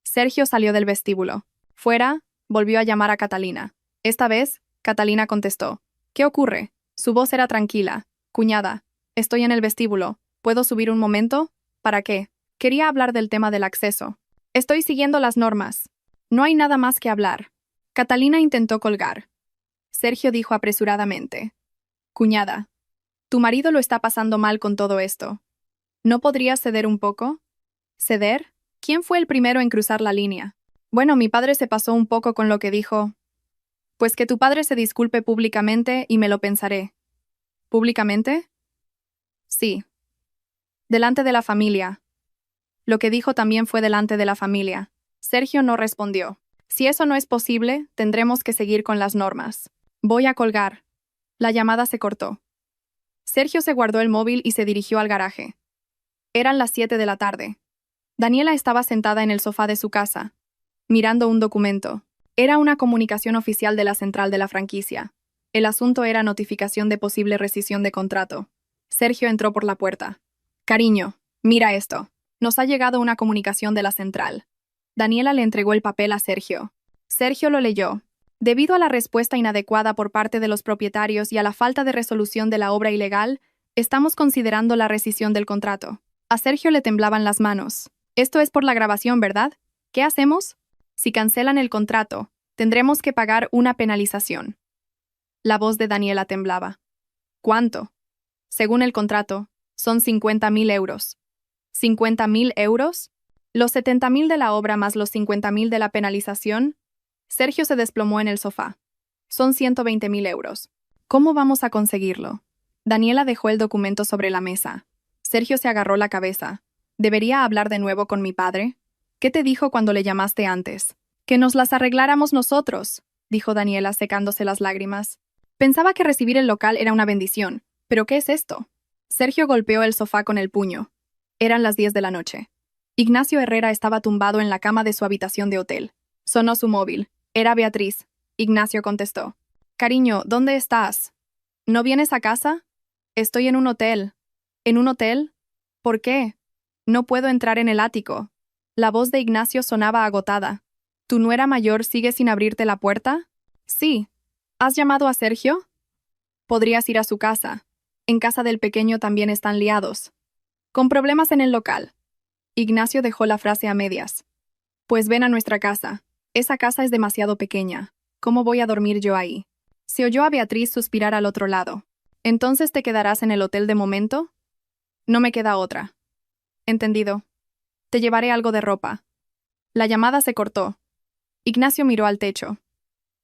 Sergio salió del vestíbulo. Fuera, volvió a llamar a Catalina. Esta vez, Catalina contestó. ¿Qué ocurre? Su voz era tranquila. Cuñada, estoy en el vestíbulo. ¿Puedo subir un momento? ¿Para qué? Quería hablar del tema del acceso. Estoy siguiendo las normas. No hay nada más que hablar. Catalina intentó colgar. Sergio dijo apresuradamente. Cuñada, tu marido lo está pasando mal con todo esto. ¿No podrías ceder un poco? ¿Ceder? ¿Quién fue el primero en cruzar la línea? Bueno, mi padre se pasó un poco con lo que dijo. Pues que tu padre se disculpe públicamente y me lo pensaré. ¿Públicamente? Sí. Delante de la familia. Lo que dijo también fue delante de la familia. Sergio no respondió. Si eso no es posible, tendremos que seguir con las normas. Voy a colgar. La llamada se cortó. Sergio se guardó el móvil y se dirigió al garaje. Eran las 7 de la tarde. Daniela estaba sentada en el sofá de su casa, mirando un documento. Era una comunicación oficial de la central de la franquicia. El asunto era notificación de posible rescisión de contrato. Sergio entró por la puerta. Cariño, mira esto. Nos ha llegado una comunicación de la central. Daniela le entregó el papel a Sergio. Sergio lo leyó. Debido a la respuesta inadecuada por parte de los propietarios y a la falta de resolución de la obra ilegal, estamos considerando la rescisión del contrato. A Sergio le temblaban las manos. Esto es por la grabación, ¿verdad? ¿Qué hacemos? Si cancelan el contrato, tendremos que pagar una penalización. La voz de Daniela temblaba. ¿Cuánto? Según el contrato, son 50.000 euros. ¿50.000 euros? Los 70.000 de la obra más los 50.000 de la penalización. Sergio se desplomó en el sofá. Son 120.000 euros. ¿Cómo vamos a conseguirlo? Daniela dejó el documento sobre la mesa. Sergio se agarró la cabeza. ¿Debería hablar de nuevo con mi padre? ¿Qué te dijo cuando le llamaste antes? Que nos las arregláramos nosotros, dijo Daniela secándose las lágrimas. Pensaba que recibir el local era una bendición. ¿Pero qué es esto? Sergio golpeó el sofá con el puño. Eran las 10 de la noche. Ignacio Herrera estaba tumbado en la cama de su habitación de hotel. Sonó su móvil. Era Beatriz. Ignacio contestó. Cariño, ¿dónde estás? ¿No vienes a casa? Estoy en un hotel. ¿En un hotel? ¿Por qué? No puedo entrar en el ático. La voz de Ignacio sonaba agotada. ¿Tu nuera mayor sigue sin abrirte la puerta? Sí. ¿Has llamado a Sergio? Podrías ir a su casa. En casa del pequeño también están liados. Con problemas en el local. Ignacio dejó la frase a medias. Pues ven a nuestra casa. Esa casa es demasiado pequeña. ¿Cómo voy a dormir yo ahí? Se oyó a Beatriz suspirar al otro lado. ¿Entonces te quedarás en el hotel de momento? No me queda otra. Entendido. Te llevaré algo de ropa. La llamada se cortó. Ignacio miró al techo.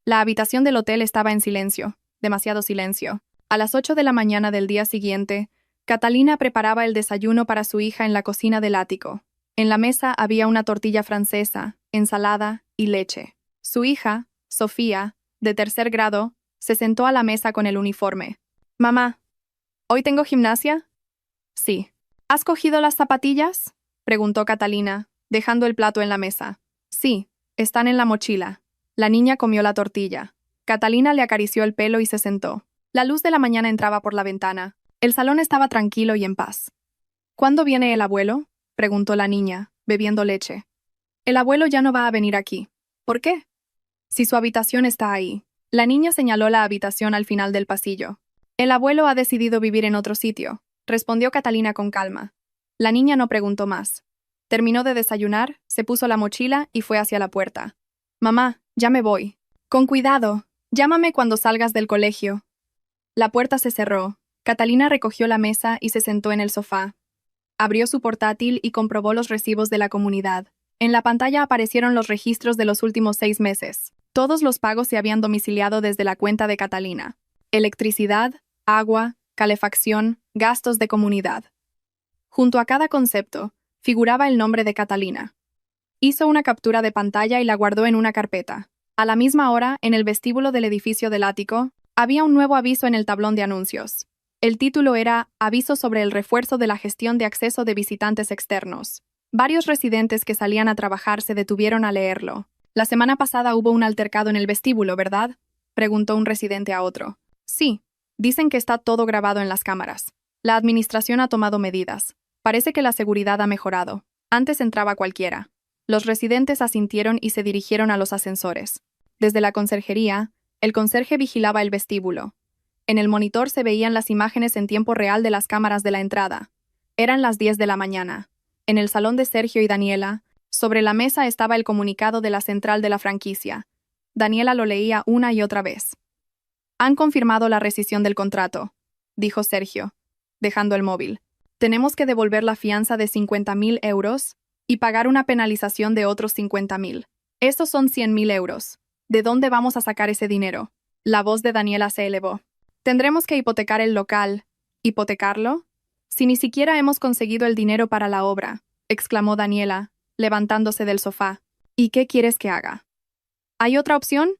La habitación del hotel estaba en silencio, demasiado silencio. A las 8 de la mañana del día siguiente, Catalina preparaba el desayuno para su hija en la cocina del ático. En la mesa había una tortilla francesa, ensalada y leche. Su hija, Sofía, de 3er grado, se sentó a la mesa con el uniforme. Mamá, ¿hoy tengo gimnasia? Sí. ¿Has cogido las zapatillas? Preguntó Catalina, dejando el plato en la mesa. Sí, están en la mochila. La niña comió la tortilla. Catalina le acarició el pelo y se sentó. La luz de la mañana entraba por la ventana. El salón estaba tranquilo y en paz. ¿Cuándo viene el abuelo? Preguntó la niña, bebiendo leche. El abuelo ya no va a venir aquí. ¿Por qué? Si su habitación está ahí. La niña señaló la habitación al final del pasillo. El abuelo ha decidido vivir en otro sitio, respondió Catalina con calma. La niña no preguntó más. Terminó de desayunar, se puso la mochila y fue hacia la puerta. Mamá, ya me voy. Con cuidado. Llámame cuando salgas del colegio. La puerta se cerró. Catalina recogió la mesa y se sentó en el sofá. Abrió su portátil y comprobó los recibos de la comunidad. En la pantalla aparecieron los registros de los últimos 6 meses. Todos los pagos se habían domiciliado desde la cuenta de Catalina. Electricidad, agua, calefacción, gastos de comunidad. Junto a cada concepto, figuraba el nombre de Catalina. Hizo una captura de pantalla y la guardó en una carpeta. A la misma hora, en el vestíbulo del edificio del ático, había un nuevo aviso en el tablón de anuncios. El título era Aviso sobre el refuerzo de la gestión de acceso de visitantes externos. Varios residentes que salían a trabajar se detuvieron a leerlo. La semana pasada hubo un altercado en el vestíbulo, ¿verdad? Preguntó un residente a otro. Sí, dicen que está todo grabado en las cámaras. La administración ha tomado medidas. Parece que la seguridad ha mejorado. Antes entraba cualquiera. Los residentes asintieron y se dirigieron a los ascensores. Desde la conserjería, el conserje vigilaba el vestíbulo. En el monitor se veían las imágenes en tiempo real de las cámaras de la entrada. Eran las 10 de la mañana. En el salón de Sergio y Daniela, sobre la mesa estaba el comunicado de la central de la franquicia. Daniela lo leía una y otra vez. Han confirmado la rescisión del contrato, dijo Sergio, dejando el móvil. Tenemos que devolver la fianza de 50.000 euros y pagar una penalización de otros 50.000. Esos son 100.000 euros. ¿De dónde vamos a sacar ese dinero? La voz de Daniela se elevó. Tendremos que hipotecar el local. ¿Hipotecarlo? Si ni siquiera hemos conseguido el dinero para la obra, exclamó Daniela, levantándose del sofá. ¿Y qué quieres que haga? ¿Hay otra opción?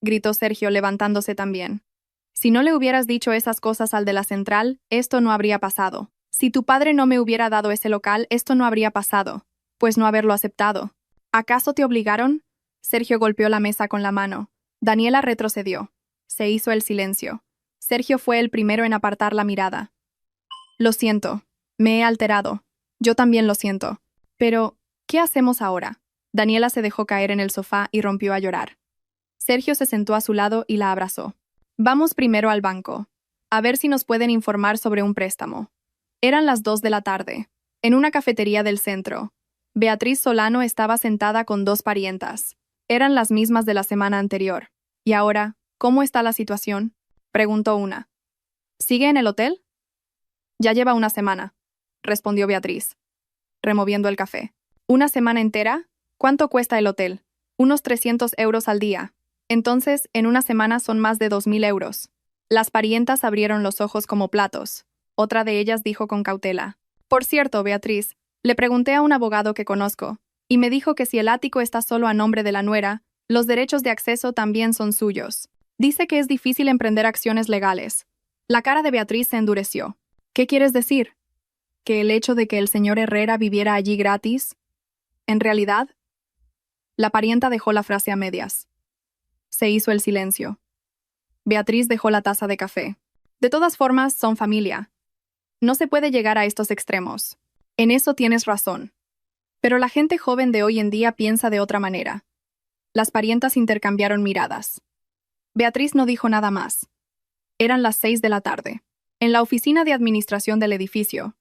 Gritó Sergio, levantándose también. Si no le hubieras dicho esas cosas al de la central, esto no habría pasado. Si tu padre no me hubiera dado ese local, esto no habría pasado. Pues no haberlo aceptado. ¿Acaso te obligaron? Sergio golpeó la mesa con la mano. Daniela retrocedió. Se hizo el silencio. Sergio fue el primero en apartar la mirada. Lo siento. Me he alterado. Yo también lo siento. Pero, ¿qué hacemos ahora? Daniela se dejó caer en el sofá y rompió a llorar. Sergio se sentó a su lado y la abrazó. Vamos primero al banco. A ver si nos pueden informar sobre un préstamo. Eran las 2 de la tarde. En una cafetería del centro. Beatriz Solano estaba sentada con 2 parientas. Eran las mismas de la semana anterior. ¿Y ahora, cómo está la situación? Preguntó una. ¿Sigue en el hotel? Ya lleva una semana, respondió Beatriz, removiendo el café. ¿Una semana entera? ¿Cuánto cuesta el hotel? Unos 300 euros al día. Entonces, en una semana son más de 2.000 euros. Las parientas abrieron los ojos como platos. Otra de ellas dijo con cautela. Por cierto, Beatriz, le pregunté a un abogado que conozco, y me dijo que si el ático está solo a nombre de la nuera, los derechos de acceso también son suyos. Dice que es difícil emprender acciones legales. La cara de Beatriz se endureció. ¿Qué quieres decir? ¿Que el hecho de que el señor Herrera viviera allí gratis? ¿En realidad? La parienta dejó la frase a medias. Se hizo el silencio. Beatriz dejó la taza de café. De todas formas, son familia. No se puede llegar a estos extremos. En eso tienes razón. Pero la gente joven de hoy en día piensa de otra manera. Las parientas intercambiaron miradas. Beatriz no dijo nada más. Eran las 6 de la tarde. En la oficina de administración del edificio,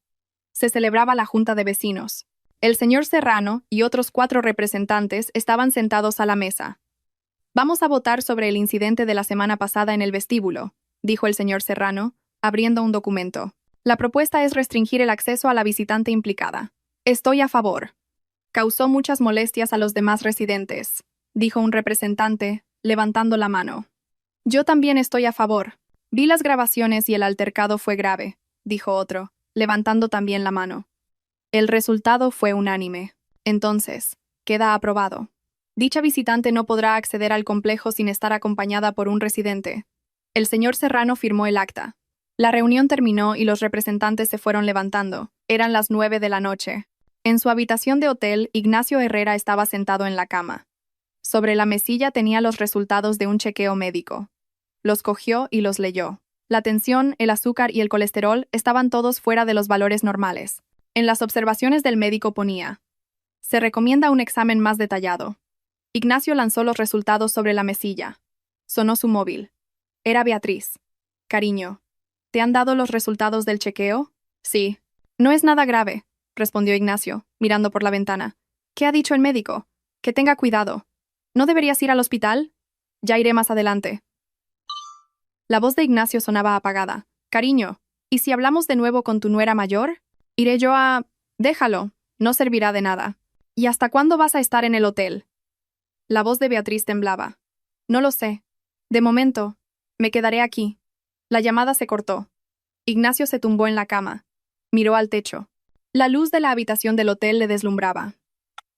se celebraba la junta de vecinos. El señor Serrano y otros 4 representantes estaban sentados a la mesa. Vamos a votar sobre el incidente de la semana pasada en el vestíbulo, dijo el señor Serrano, abriendo un documento. La propuesta es restringir el acceso a la visitante implicada. Estoy a favor. Causó muchas molestias a los demás residentes, dijo un representante, levantando la mano. Yo también estoy a favor. Vi las grabaciones y el altercado fue grave, dijo otro, levantando también la mano. El resultado fue unánime. Entonces, queda aprobado. Dicha visitante no podrá acceder al complejo sin estar acompañada por un residente. El señor Serrano firmó el acta. La reunión terminó y los representantes se fueron levantando. Eran las 9 de la noche. En su habitación de hotel, Ignacio Herrera estaba sentado en la cama. Sobre la mesilla tenía los resultados de un chequeo médico. Los cogió y los leyó. La tensión, el azúcar y el colesterol estaban todos fuera de los valores normales. En las observaciones del médico ponía: se recomienda un examen más detallado. Ignacio lanzó los resultados sobre la mesilla. Sonó su móvil. Era Beatriz. Cariño, ¿te han dado los resultados del chequeo? Sí. No es nada grave, respondió Ignacio, mirando por la ventana. ¿Qué ha dicho el médico? Que tenga cuidado. ¿No deberías ir al hospital? Ya iré más adelante. La voz de Ignacio sonaba apagada. Cariño, ¿y si hablamos de nuevo con tu nuera mayor? Iré yo a... Déjalo, no servirá de nada. ¿Y hasta cuándo vas a estar en el hotel? La voz de Beatriz temblaba. No lo sé. De momento, me quedaré aquí. La llamada se cortó. Ignacio se tumbó en la cama. Miró al techo. La luz de la habitación del hotel le deslumbraba.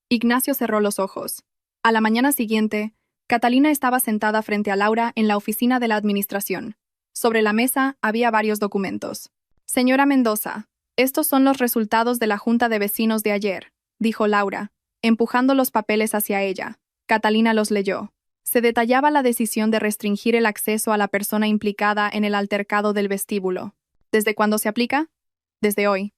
Ignacio cerró los ojos. A la mañana siguiente, Catalina estaba sentada frente a Laura en la oficina de la administración. Sobre la mesa había varios documentos. Señora Mendoza, estos son los resultados de la junta de vecinos de ayer, dijo Laura, empujando los papeles hacia ella. Catalina los leyó. Se detallaba la decisión de restringir el acceso a la persona implicada en el altercado del vestíbulo. ¿Desde cuándo se aplica? Desde hoy.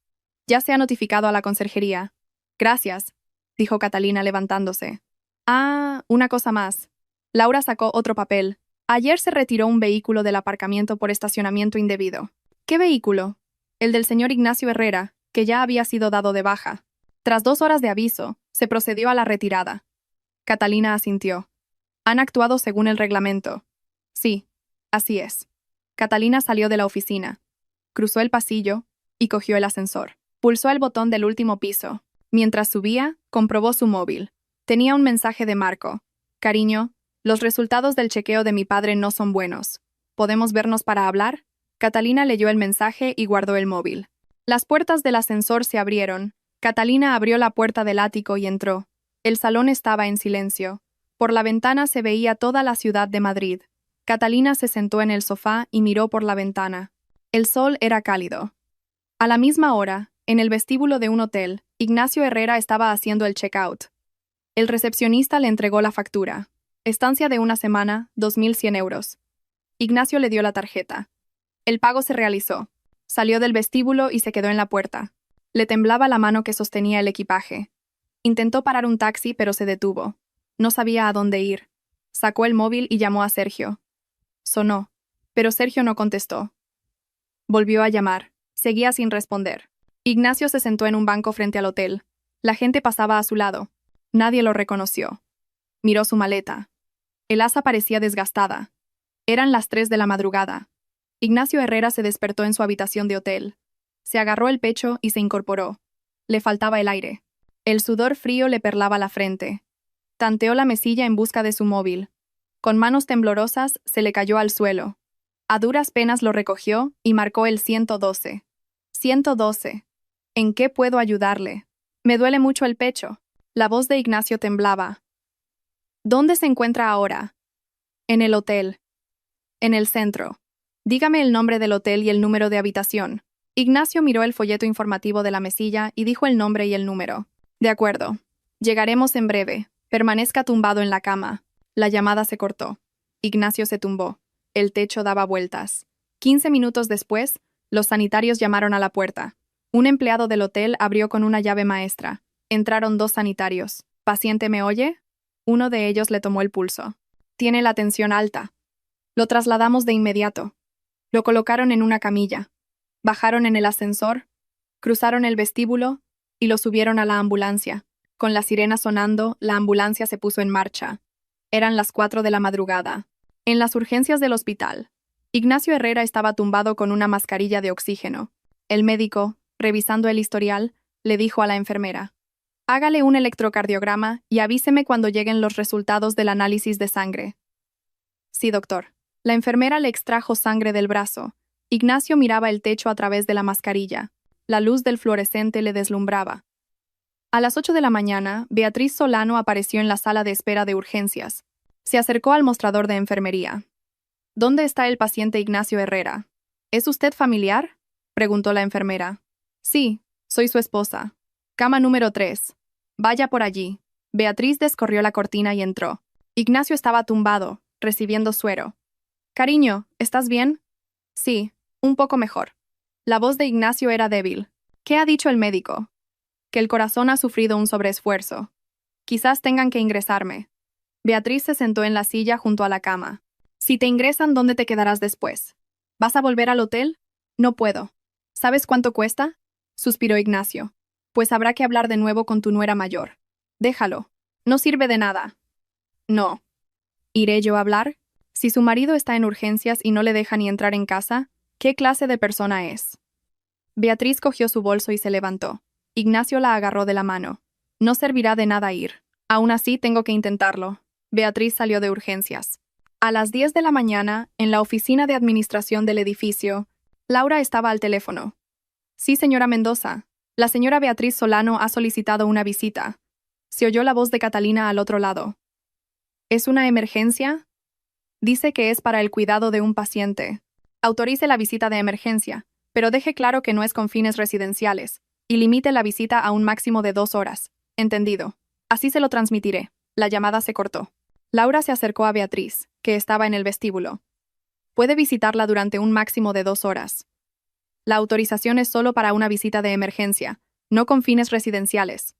Ya se ha notificado a la conserjería. Gracias, dijo Catalina levantándose. Ah, una cosa más. Laura sacó otro papel. Ayer se retiró un vehículo del aparcamiento por estacionamiento indebido. ¿Qué vehículo? El del señor Ignacio Herrera, que ya había sido dado de baja. Tras 2 horas de aviso, se procedió a la retirada. Catalina asintió. Han actuado según el reglamento. Sí, así es. Catalina salió de la oficina. Cruzó el pasillo y cogió el ascensor. Pulsó el botón del último piso. Mientras subía, comprobó su móvil. Tenía un mensaje de Marco. Cariño, los resultados del chequeo de mi padre no son buenos. ¿Podemos vernos para hablar? Catalina leyó el mensaje y guardó el móvil. Las puertas del ascensor se abrieron. Catalina abrió la puerta del ático y entró. El salón estaba en silencio. Por la ventana se veía toda la ciudad de Madrid. Catalina se sentó en el sofá y miró por la ventana. El sol era cálido. A la misma hora, en el vestíbulo de un hotel, Ignacio Herrera estaba haciendo el check-out. El recepcionista le entregó la factura. Estancia de 1 semana, 2.100 euros. Ignacio le dio la tarjeta. El pago se realizó. Salió del vestíbulo y se quedó en la puerta. Le temblaba la mano que sostenía el equipaje. Intentó parar un taxi, pero se detuvo. No sabía a dónde ir. Sacó el móvil y llamó a Sergio. Sonó, pero Sergio no contestó. Volvió a llamar. Seguía sin responder. Ignacio se sentó en un banco frente al hotel. La gente pasaba a su lado. Nadie lo reconoció. Miró su maleta. El asa parecía desgastada. Eran las 3 de la madrugada. Ignacio Herrera se despertó en su habitación de hotel. Se agarró el pecho y se incorporó. Le faltaba el aire. El sudor frío le perlaba la frente. Tanteó la mesilla en busca de su móvil. Con manos temblorosas se le cayó al suelo. A duras penas lo recogió y marcó el 112. 112. ¿En qué puedo ayudarle? Me duele mucho el pecho. La voz de Ignacio temblaba. ¿Dónde se encuentra ahora? En el hotel. En el centro. Dígame el nombre del hotel y el número de habitación. Ignacio miró el folleto informativo de la mesilla y dijo el nombre y el número. De acuerdo. Llegaremos en breve. Permanezca tumbado en la cama. La llamada se cortó. Ignacio se tumbó. El techo daba vueltas. 15 minutos después, los sanitarios llamaron a la puerta. Un empleado del hotel abrió con una llave maestra. Entraron 2 sanitarios. ¿Paciente me oye? Uno de ellos le tomó el pulso. Tiene la tensión alta. Lo trasladamos de inmediato. Lo colocaron en una camilla. Bajaron en el ascensor, cruzaron el vestíbulo y lo subieron a la ambulancia. Con la sirena sonando, la ambulancia se puso en marcha. Eran las 4 de la madrugada. En las urgencias del hospital, Ignacio Herrera estaba tumbado con una mascarilla de oxígeno. El médico, revisando el historial, le dijo a la enfermera: «Hágale un electrocardiograma y avíseme cuando lleguen los resultados del análisis de sangre». «Sí, doctor». La enfermera le extrajo sangre del brazo. Ignacio miraba el techo a través de la mascarilla. La luz del fluorescente le deslumbraba. A las 8 de la mañana, Beatriz Solano apareció en la sala de espera de urgencias. Se acercó al mostrador de enfermería. «¿Dónde está el paciente Ignacio Herrera?» «¿Es usted familiar?», preguntó la enfermera. «Sí, soy su esposa. Cama número 3. Vaya por allí». Beatriz descorrió la cortina y entró. Ignacio estaba tumbado, recibiendo suero. «Cariño, ¿estás bien?» «Sí, un poco mejor». La voz de Ignacio era débil. «¿Qué ha dicho el médico?» «Que el corazón ha sufrido un sobreesfuerzo. Quizás tengan que ingresarme». Beatriz se sentó en la silla junto a la cama. «Si te ingresan, ¿dónde te quedarás después? ¿Vas a volver al hotel?» «No puedo». «¿Sabes cuánto cuesta?», suspiró Ignacio. «Pues habrá que hablar de nuevo con tu nuera mayor». «Déjalo. No sirve de nada». «No». «¿Iré yo a hablar? Si su marido está en urgencias y no le deja ni entrar en casa, ¿qué clase de persona es?». Beatriz cogió su bolso y se levantó. Ignacio la agarró de la mano. «No servirá de nada ir. Aún así tengo que intentarlo». Beatriz salió de urgencias. A las 10 de la mañana, en la oficina de administración del edificio, Laura estaba al teléfono. «Sí, señora Mendoza. La señora Beatriz Solano ha solicitado una visita». Se oyó la voz de Catalina al otro lado. «¿Es una emergencia?». «Dice que es para el cuidado de un paciente». «Autorice la visita de emergencia, pero deje claro que no es con fines residenciales, y limite la visita a un máximo de 2 horas. Entendido. Así se lo transmitiré». La llamada se cortó. Laura se acercó a Beatriz, que estaba en el vestíbulo. «Puede visitarla durante un máximo de 2 horas. La autorización es solo para una visita de emergencia, no con fines residenciales».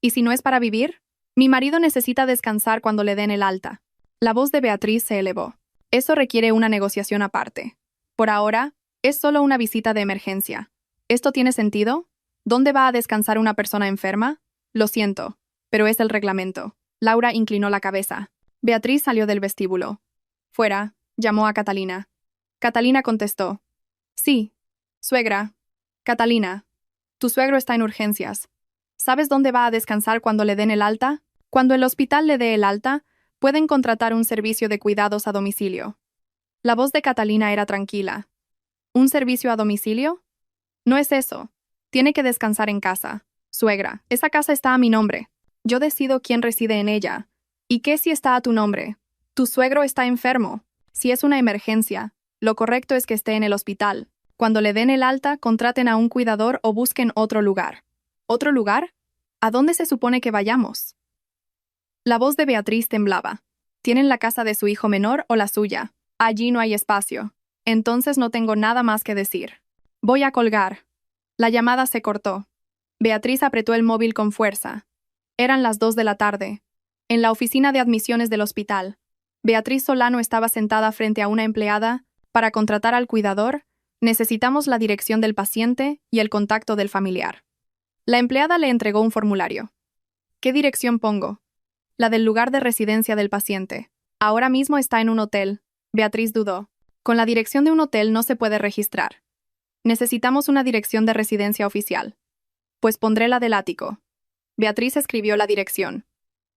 «¿Y si no es para vivir? Mi marido necesita descansar cuando le den el alta». La voz de Beatriz se elevó. «Eso requiere una negociación aparte. Por ahora, es solo una visita de emergencia. ¿Esto tiene sentido? ¿Dónde va a descansar una persona enferma? Lo siento, pero es el reglamento». Laura inclinó la cabeza. Beatriz salió del vestíbulo. «Fuera», llamó a Catalina. Catalina contestó. «Sí, suegra». «Catalina, tu suegro está en urgencias. ¿Sabes dónde va a descansar cuando le den el alta? Cuando el hospital le dé el alta, pueden contratar un servicio de cuidados a domicilio». La voz de Catalina era tranquila. «¿Un servicio a domicilio? No es eso. Tiene que descansar en casa. Suegra, esa casa está a mi nombre. Yo decido quién reside en ella. ¿Y qué si está a tu nombre? Tu suegro está enfermo. Si es una emergencia, lo correcto es que esté en el hospital. Cuando le den el alta, contraten a un cuidador o busquen otro lugar». «¿Otro lugar? ¿A dónde se supone que vayamos?». La voz de Beatriz temblaba. «¿Tienen la casa de su hijo menor o la suya? Allí no hay espacio. Entonces no tengo nada más que decir. Voy a colgar». La llamada se cortó. Beatriz apretó el móvil con fuerza. Eran las 2 de la tarde. En la oficina de admisiones del hospital, Beatriz Solano estaba sentada frente a una empleada. «Para contratar al cuidador, necesitamos la dirección del paciente y el contacto del familiar». La empleada le entregó un formulario. «¿Qué dirección pongo?». «La del lugar de residencia del paciente. Ahora mismo está en un hotel». Beatriz dudó. «Con la dirección de un hotel no se puede registrar. Necesitamos una dirección de residencia oficial». «Pues pondré la del ático». Beatriz escribió la dirección.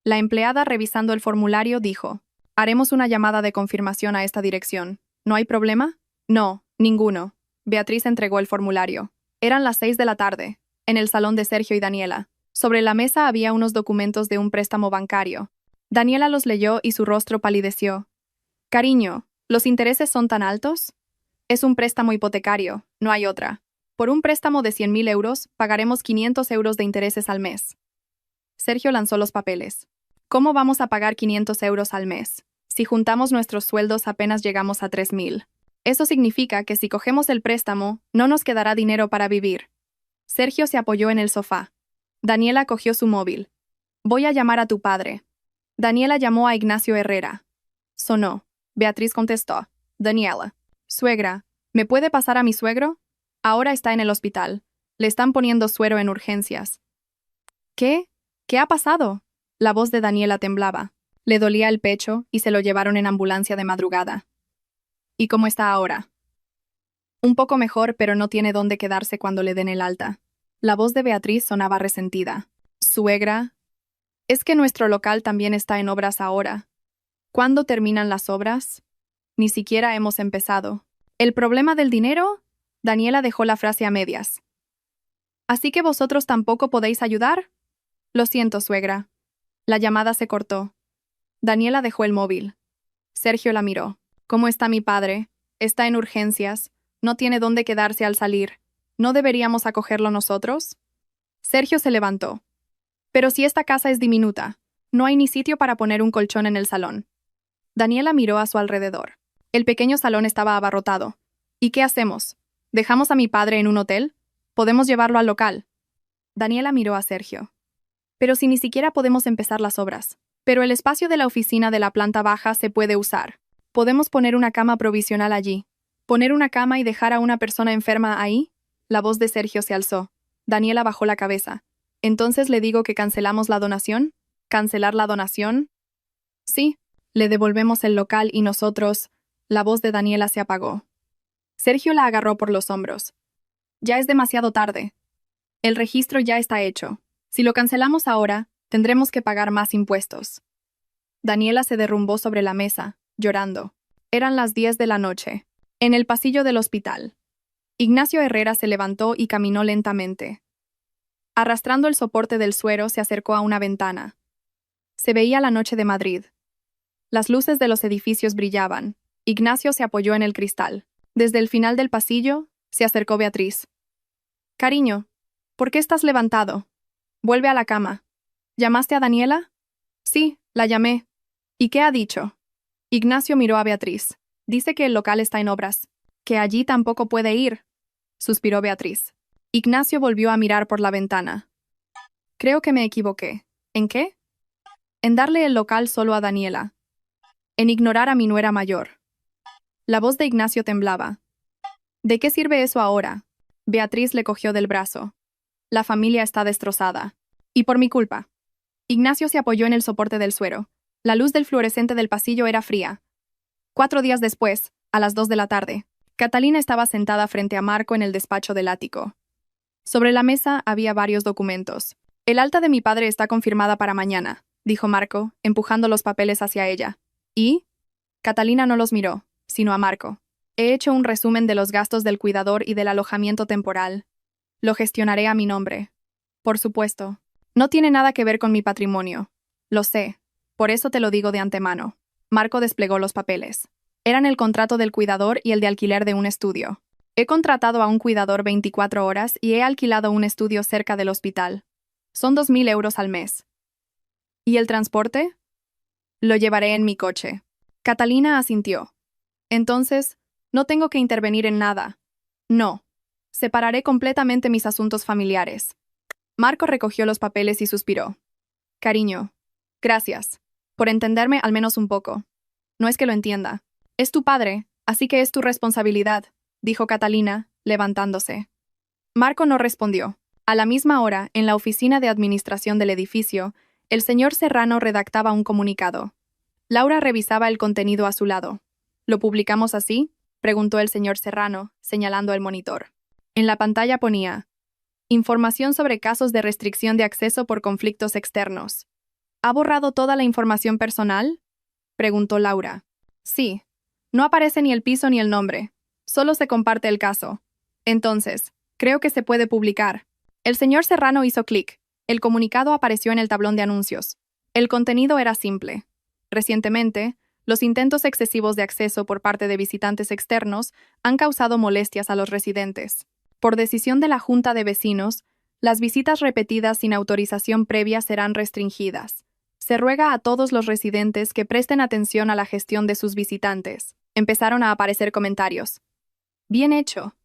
La empleada, revisando el formulario, dijo: «Haremos una llamada de confirmación a esta dirección. ¿No hay problema?». «No, ninguno». Beatriz entregó el formulario. Eran las 6 de la tarde, en el salón de Sergio y Daniela. Sobre la mesa había unos documentos de un préstamo bancario. Daniela los leyó y su rostro palideció. «Cariño, ¿los intereses son tan altos?». «Es un préstamo hipotecario, no hay otra. Por un préstamo de 100.000 euros, pagaremos 500 euros de intereses al mes». Sergio lanzó los papeles. «¿Cómo vamos a pagar 500 euros al mes? Si juntamos nuestros sueldos apenas llegamos a 3,000. Eso significa que si cogemos el préstamo, no nos quedará dinero para vivir. Sergio se apoyó en el sofá. Daniela cogió su móvil. Voy a llamar a tu padre. Daniela llamó a Ignacio Herrera. Sonó. Beatriz contestó. Daniela. Suegra, ¿me puede pasar a mi suegro? Ahora está en el hospital. Le están poniendo suero en urgencias. ¿Qué? ¿Qué ha pasado? La voz de Daniela temblaba. Le dolía el pecho y se lo llevaron en ambulancia de madrugada. ¿Y cómo está ahora? Un poco mejor, pero no tiene dónde quedarse cuando le den el alta. La voz de Beatriz sonaba resentida. Suegra, es que nuestro local también está en obras ahora. ¿Cuándo terminan las obras? Ni siquiera hemos empezado. ¿El problema del dinero? Daniela dejó la frase a medias. ¿Así que vosotros tampoco podéis ayudar? Lo siento, suegra. La llamada se cortó. Daniela dejó el móvil. Sergio la miró. ¿Cómo está mi padre? Está en urgencias. No tiene dónde quedarse al salir. ¿No deberíamos acogerlo nosotros? Sergio se levantó. Pero si esta casa es diminuta, no hay ni sitio para poner un colchón en el salón. Daniela miró a su alrededor. El pequeño salón estaba abarrotado. ¿Y qué hacemos? ¿Dejamos a mi padre en un hotel? ¿Podemos llevarlo al local? Daniela miró a Sergio. Pero si ni siquiera podemos empezar las obras. Pero el espacio de la oficina de la planta baja se puede usar. Podemos poner una cama provisional allí. ¿Poner una cama y dejar a una persona enferma ahí? La voz de Sergio se alzó. Daniela bajó la cabeza. ¿Entonces le digo que cancelamos la donación? ¿Cancelar la donación? Sí. Le devolvemos el local y nosotros... La voz de Daniela se apagó. Sergio la agarró por los hombros. Ya es demasiado tarde. El registro ya está hecho. Si lo cancelamos ahora, tendremos que pagar más impuestos. Daniela se derrumbó sobre la mesa, llorando. Eran las 10 de la noche. En el pasillo del hospital. Ignacio Herrera se levantó y caminó lentamente. Arrastrando el soporte del suero, se acercó a una ventana. Se veía la noche de Madrid. Las luces de los edificios brillaban. Ignacio se apoyó en el cristal. Desde el final del pasillo, se acercó Beatriz. Cariño, ¿por qué estás levantado? Vuelve a la cama. ¿Llamaste a Daniela? Sí, la llamé. ¿Y qué ha dicho? Ignacio miró a Beatriz. Dice que el local está en obras. Que allí tampoco puede ir. Suspiró Beatriz. Ignacio volvió a mirar por la ventana. Creo que me equivoqué. ¿En qué? En darle el local solo a Daniela. En ignorar a mi nuera mayor. La voz de Ignacio temblaba. ¿De qué sirve eso ahora? Beatriz le cogió del brazo. La familia está destrozada. Y por mi culpa. Ignacio se apoyó en el soporte del suero. La luz del fluorescente del pasillo era fría. 4 días después, a las 2 de la tarde, Catalina estaba sentada frente a Marco en el despacho del ático. Sobre la mesa había varios documentos. El alta de mi padre está confirmada para mañana, dijo Marco, empujando los papeles hacia ella. ¿Y? Catalina no los miró, sino a Marco. He hecho un resumen de los gastos del cuidador y del alojamiento temporal. Lo gestionaré a mi nombre. Por supuesto. No tiene nada que ver con mi patrimonio. Lo sé. Por eso te lo digo de antemano. Marco desplegó los papeles. Eran el contrato del cuidador y el de alquiler de un estudio. He contratado a un cuidador 24 horas y he alquilado un estudio cerca del hospital. Son 2,000 euros al mes. ¿Y el transporte? Lo llevaré en mi coche. Catalina asintió. Entonces, no tengo que intervenir en nada. No. Separaré completamente mis asuntos familiares. Marco recogió los papeles y suspiró. Cariño. Gracias. Por entenderme al menos un poco. No es que lo entienda. Es tu padre, así que es tu responsabilidad, dijo Catalina, levantándose. Marco no respondió. A la misma hora, en la oficina de administración del edificio, el señor Serrano redactaba un comunicado. Laura revisaba el contenido a su lado. ¿Lo publicamos así?, preguntó el señor Serrano, señalando el monitor. En la pantalla ponía: información sobre casos de restricción de acceso por conflictos externos. ¿Ha borrado toda la información personal?, preguntó Laura. Sí. No aparece ni el piso ni el nombre. Solo se comparte el caso. Entonces, creo que se puede publicar. El señor Serrano hizo clic. El comunicado apareció en el tablón de anuncios. El contenido era simple. Recientemente, los intentos excesivos de acceso por parte de visitantes externos han causado molestias a los residentes. Por decisión de la Junta de Vecinos, las visitas repetidas sin autorización previa serán restringidas. Se ruega a todos los residentes que presten atención a la gestión de sus visitantes. Empezaron a aparecer comentarios. Bien hecho.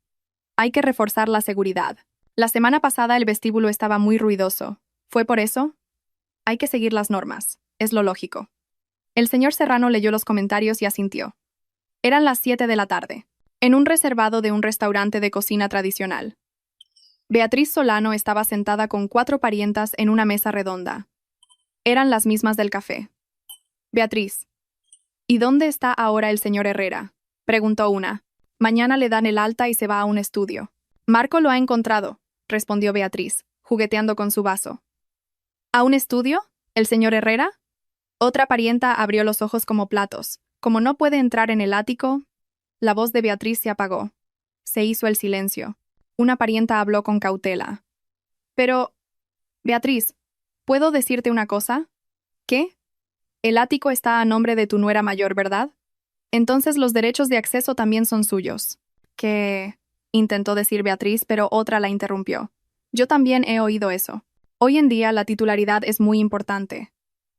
Hay que reforzar la seguridad. La semana pasada el vestíbulo estaba muy ruidoso. ¿Fue por eso? Hay que seguir las normas. Es lo lógico. El señor Serrano leyó los comentarios y asintió. Eran las 7 de la tarde, en un reservado de un restaurante de cocina tradicional. Beatriz Solano estaba sentada con 4 parientas en una mesa redonda. Eran las mismas del café. Beatriz. ¿Y dónde está ahora el señor Herrera? Preguntó una. Mañana le dan el alta y se va a un estudio. Marco lo ha encontrado, respondió Beatriz, jugueteando con su vaso. ¿A un estudio? ¿El señor Herrera? Otra parienta abrió los ojos como platos. Como no puede entrar en el ático, la voz de Beatriz se apagó. Se hizo el silencio. Una parienta habló con cautela. Pero, Beatriz, ¿puedo decirte una cosa? ¿Qué? El ático está a nombre de tu nuera mayor, ¿verdad? Entonces los derechos de acceso también son suyos. ¿Qué? Intentó decir Beatriz, pero otra la interrumpió. Yo también he oído eso. Hoy en día la titularidad es muy importante.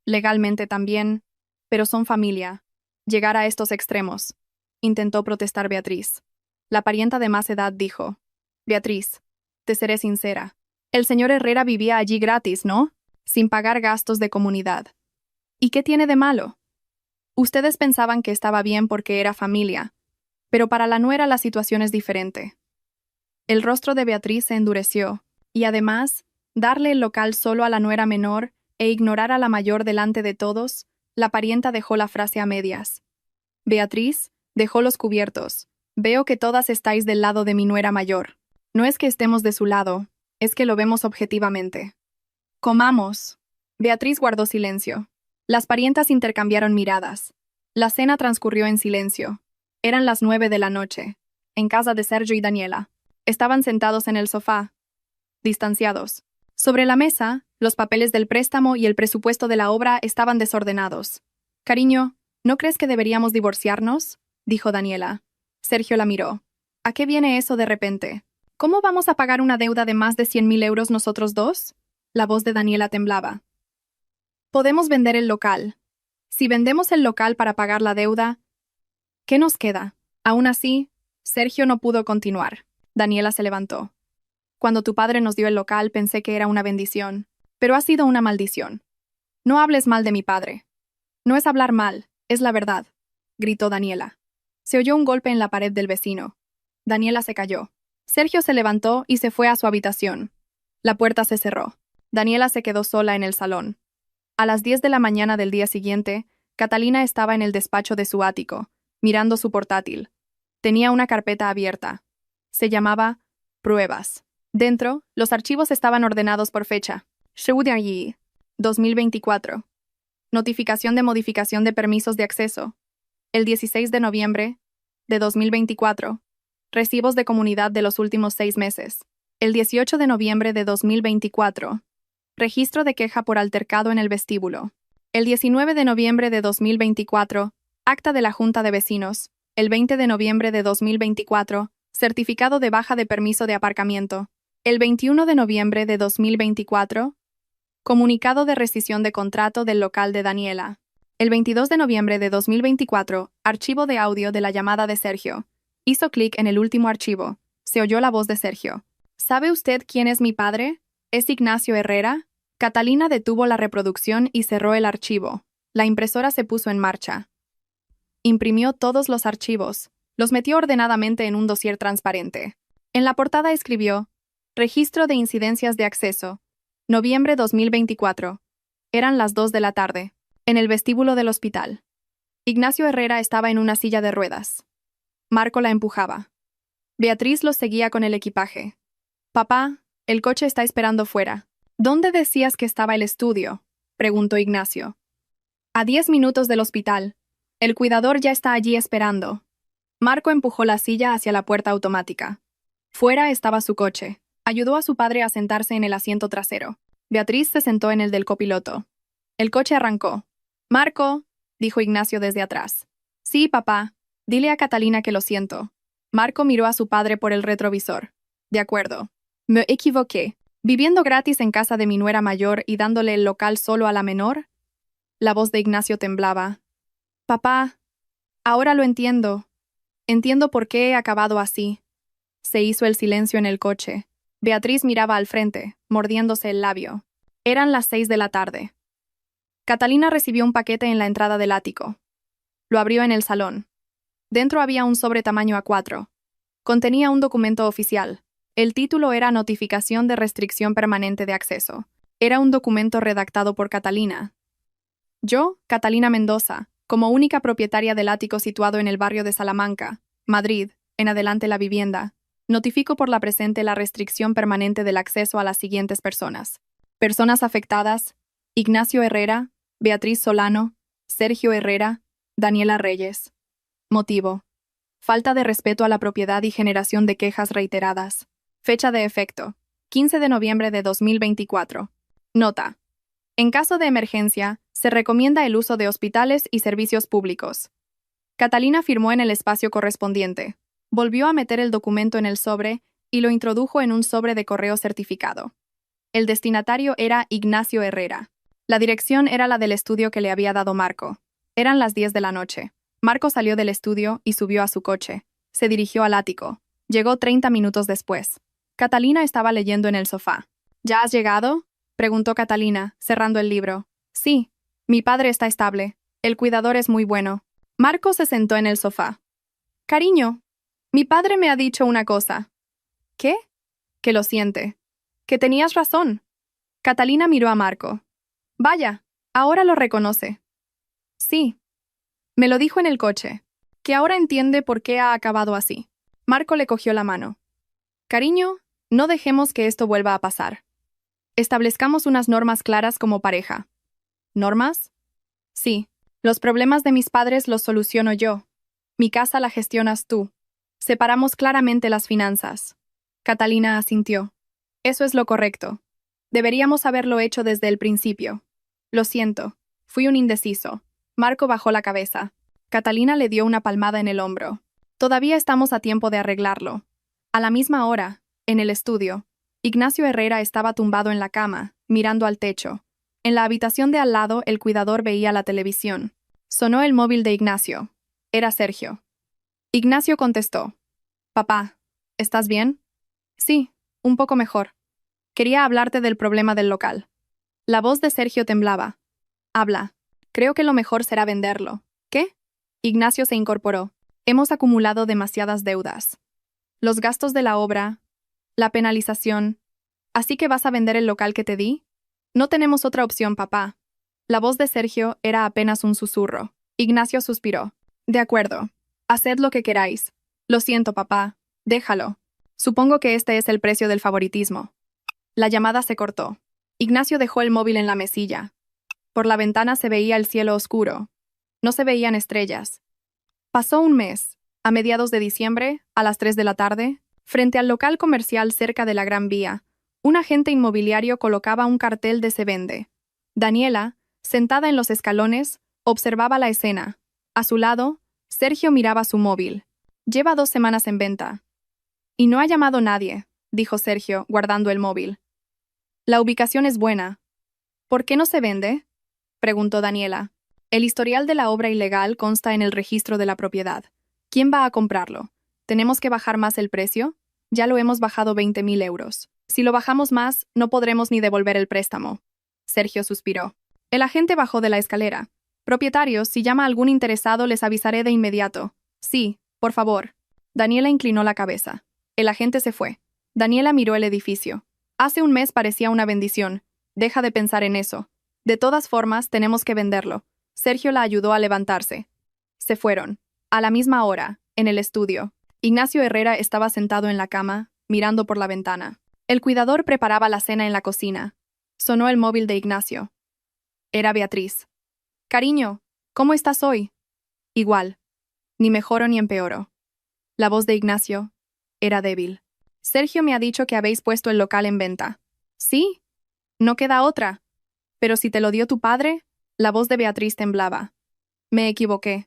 Legalmente también, pero son familia. Llegar a estos extremos, intentó protestar Beatriz. La parienta de más edad dijo, Beatriz, te seré sincera. El señor Herrera vivía allí gratis, ¿no? Sin pagar gastos de comunidad. ¿Y qué tiene de malo? Ustedes pensaban que estaba bien porque era familia, pero para la nuera la situación es diferente. El rostro de Beatriz se endureció, y además, darle el local solo a la nuera menor e ignorar a la mayor delante de todos, la parienta dejó la frase a medias. Beatriz, dejó los cubiertos. Veo que todas estáis del lado de mi nuera mayor. No es que estemos de su lado, es que lo vemos objetivamente. Comamos. Beatriz guardó silencio. Las parientas intercambiaron miradas. La cena transcurrió en silencio. Eran las 9 de la noche, en casa de Sergio y Daniela. Estaban sentados en el sofá, distanciados. Sobre la mesa, los papeles del préstamo y el presupuesto de la obra estaban desordenados. Cariño, ¿no crees que deberíamos divorciarnos? Dijo Daniela. Sergio la miró. ¿A qué viene eso de repente? ¿Cómo vamos a pagar una deuda de más de 100.000 euros nosotros dos? La voz de Daniela temblaba. Podemos vender el local. Si vendemos el local para pagar la deuda, ¿qué nos queda? Aún así, Sergio no pudo continuar. Daniela se levantó. Cuando tu padre nos dio el local pensé que era una bendición, pero ha sido una maldición. No hables mal de mi padre. No es hablar mal, es la verdad, gritó Daniela. Se oyó un golpe en la pared del vecino. Daniela se calló. Sergio se levantó y se fue a su habitación. La puerta se cerró. Daniela se quedó sola en el salón. A las 10 de la mañana del día siguiente, Catalina estaba en el despacho de su ático, mirando su portátil. Tenía una carpeta abierta. Se llamaba Pruebas. Dentro, los archivos estaban ordenados por fecha. 2024. Notificación de modificación de permisos de acceso. El 16 de noviembre de 2024. Recibos de comunidad de los últimos 6 meses. El 18 de noviembre de 2024. Registro de queja por altercado en el vestíbulo. El 19 de noviembre de 2024. Acta de la Junta de Vecinos. El 20 de noviembre de 2024. Certificado de baja de permiso de aparcamiento. El 21 de noviembre de 2024. Comunicado de rescisión de contrato del local de Daniela. El 22 de noviembre de 2024. Archivo de audio de la llamada de Sergio. Hizo clic en el último archivo. Se oyó la voz de Sergio. ¿Sabe usted quién es mi padre? ¿Es Ignacio Herrera? Catalina detuvo la reproducción y cerró el archivo. La impresora se puso en marcha. Imprimió todos los archivos. Los metió ordenadamente en un dossier transparente. En la portada escribió: Registro de incidencias de acceso. Noviembre 2024. Eran las 2 de la tarde. En el vestíbulo del hospital. Ignacio Herrera estaba en una silla de ruedas. Marco la empujaba. Beatriz los seguía con el equipaje. Papá, el coche está esperando fuera. ¿Dónde decías que estaba el estudio? Preguntó Ignacio. A 10 minutos del hospital. El cuidador ya está allí esperando. Marco empujó la silla hacia la puerta automática. Fuera estaba su coche. Ayudó a su padre a sentarse en el asiento trasero. Beatriz se sentó en el del copiloto. El coche arrancó. Marco, dijo Ignacio desde atrás. Sí, papá. Dile a Catalina que lo siento. Marco miró a su padre por el retrovisor. De acuerdo. Me equivoqué. Viviendo gratis en casa de mi nuera mayor y dándole el local solo a la menor. La voz de Ignacio temblaba. Papá, ahora lo entiendo. Entiendo por qué he acabado así. Se hizo el silencio en el coche. Beatriz miraba al frente, mordiéndose el labio. Eran las 6 de la tarde. Catalina recibió un paquete en la entrada del ático. Lo abrió en el salón. Dentro había un sobre tamaño A4. Contenía un documento oficial. El título era Notificación de Restricción Permanente de Acceso. Era un documento redactado por Catalina. Yo, Catalina Mendoza, como única propietaria del ático situado en el barrio de Salamanca, Madrid, en adelante la vivienda, notifico por la presente la restricción permanente del acceso a las siguientes personas. Personas afectadas: Ignacio Herrera, Beatriz Solano, Sergio Herrera, Daniela Reyes. Motivo: falta de respeto a la propiedad y generación de quejas reiteradas. Fecha de efecto: 15 de noviembre de 2024. Nota: en caso de emergencia, se recomienda el uso de hospitales y servicios públicos. Catalina firmó en el espacio correspondiente. Volvió a meter el documento en el sobre y lo introdujo en un sobre de correo certificado. El destinatario era Ignacio Herrera. La dirección era la del estudio que le había dado Marco. Eran las 10 de la noche. Marco salió del estudio y subió a su coche. Se dirigió al ático. Llegó 30 minutos después. Catalina estaba leyendo en el sofá. ¿Ya has llegado?, preguntó Catalina, cerrando el libro. Sí, mi padre está estable. El cuidador es muy bueno. Marco se sentó en el sofá. Cariño, mi padre me ha dicho una cosa. ¿Qué? Que lo siente. Que tenías razón. Catalina miró a Marco. Vaya, ahora lo reconoce. Sí. Me lo dijo en el coche. Que ahora entiende por qué ha acabado así. Marco le cogió la mano. Cariño, no dejemos que esto vuelva a pasar. Establezcamos unas normas claras como pareja. ¿Normas? Sí. Los problemas de mis padres los soluciono yo. Mi casa la gestionas tú. Separamos claramente las finanzas. Catalina asintió. Eso es lo correcto. Deberíamos haberlo hecho desde el principio. Lo siento. Fui un indeciso. Marco bajó la cabeza. Catalina le dio una palmada en el hombro. Todavía estamos a tiempo de arreglarlo. A la misma hora, en el estudio, Ignacio Herrera estaba tumbado en la cama, mirando al techo. En la habitación de al lado, el cuidador veía la televisión. Sonó el móvil de Ignacio. Era Sergio. Ignacio contestó. Papá, ¿estás bien? Sí, un poco mejor. Quería hablarte del problema del local. La voz de Sergio temblaba. Habla. Creo que lo mejor será venderlo. ¿Qué? Ignacio se incorporó. Hemos acumulado demasiadas deudas. Los gastos de la obra, la penalización. ¿Así que vas a vender el local que te di? No tenemos otra opción, papá. La voz de Sergio era apenas un susurro. Ignacio suspiró. De acuerdo. Haced lo que queráis. Lo siento, papá. Déjalo. Supongo que este es el precio del favoritismo. La llamada se cortó. Ignacio dejó el móvil en la mesilla. Por la ventana se veía el cielo oscuro. No se veían estrellas. Pasó un mes. A mediados de diciembre, a las 3 de la tarde, frente al local comercial cerca de la Gran Vía, un agente inmobiliario colocaba un cartel de se vende. Daniela, sentada en los escalones, observaba la escena. A su lado, Sergio miraba su móvil. Lleva 2 semanas en venta. Y no ha llamado nadie, dijo Sergio, guardando el móvil. La ubicación es buena. ¿Por qué no se vende?, preguntó Daniela. El historial de la obra ilegal consta en el registro de la propiedad. ¿Quién va a comprarlo? ¿Tenemos que bajar más el precio? Ya lo hemos bajado 20.000 euros. Si lo bajamos más, no podremos ni devolver el préstamo. Sergio suspiró. El agente bajó de la escalera. Propietarios, si llama algún interesado, les avisaré de inmediato. Sí, por favor. Daniela inclinó la cabeza. El agente se fue. Daniela miró el edificio. Hace un mes parecía una bendición. Deja de pensar en eso. De todas formas, tenemos que venderlo. Sergio la ayudó a levantarse. Se fueron. A la misma hora, en el estudio, Ignacio Herrera estaba sentado en la cama, mirando por la ventana. El cuidador preparaba la cena en la cocina. Sonó el móvil de Ignacio. Era Beatriz. Cariño, ¿cómo estás hoy? Igual. Ni mejoro ni empeoro. La voz de Ignacio era débil. Sergio me ha dicho que habéis puesto el local en venta. ¿Sí? No queda otra. Pero si te lo dio tu padre, la voz de Beatriz temblaba. Me equivoqué.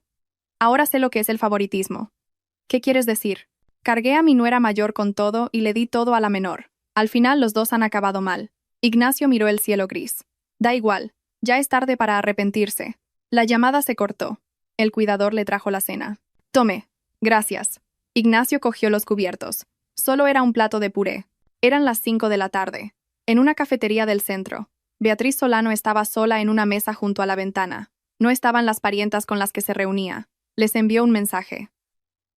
Ahora sé lo que es el favoritismo. ¿Qué quieres decir? Cargué a mi nuera mayor con todo y le di todo a la menor. Al final los dos han acabado mal. Ignacio miró el cielo gris. Da igual. Ya es tarde para arrepentirse. La llamada se cortó. El cuidador le trajo la cena. Tome. Gracias. Ignacio cogió los cubiertos. Solo era un plato de puré. Eran las 5 de la tarde. En una cafetería del centro. Beatriz Solano estaba sola en una mesa junto a la ventana. No estaban las parientas con las que se reunía. Les envió un mensaje.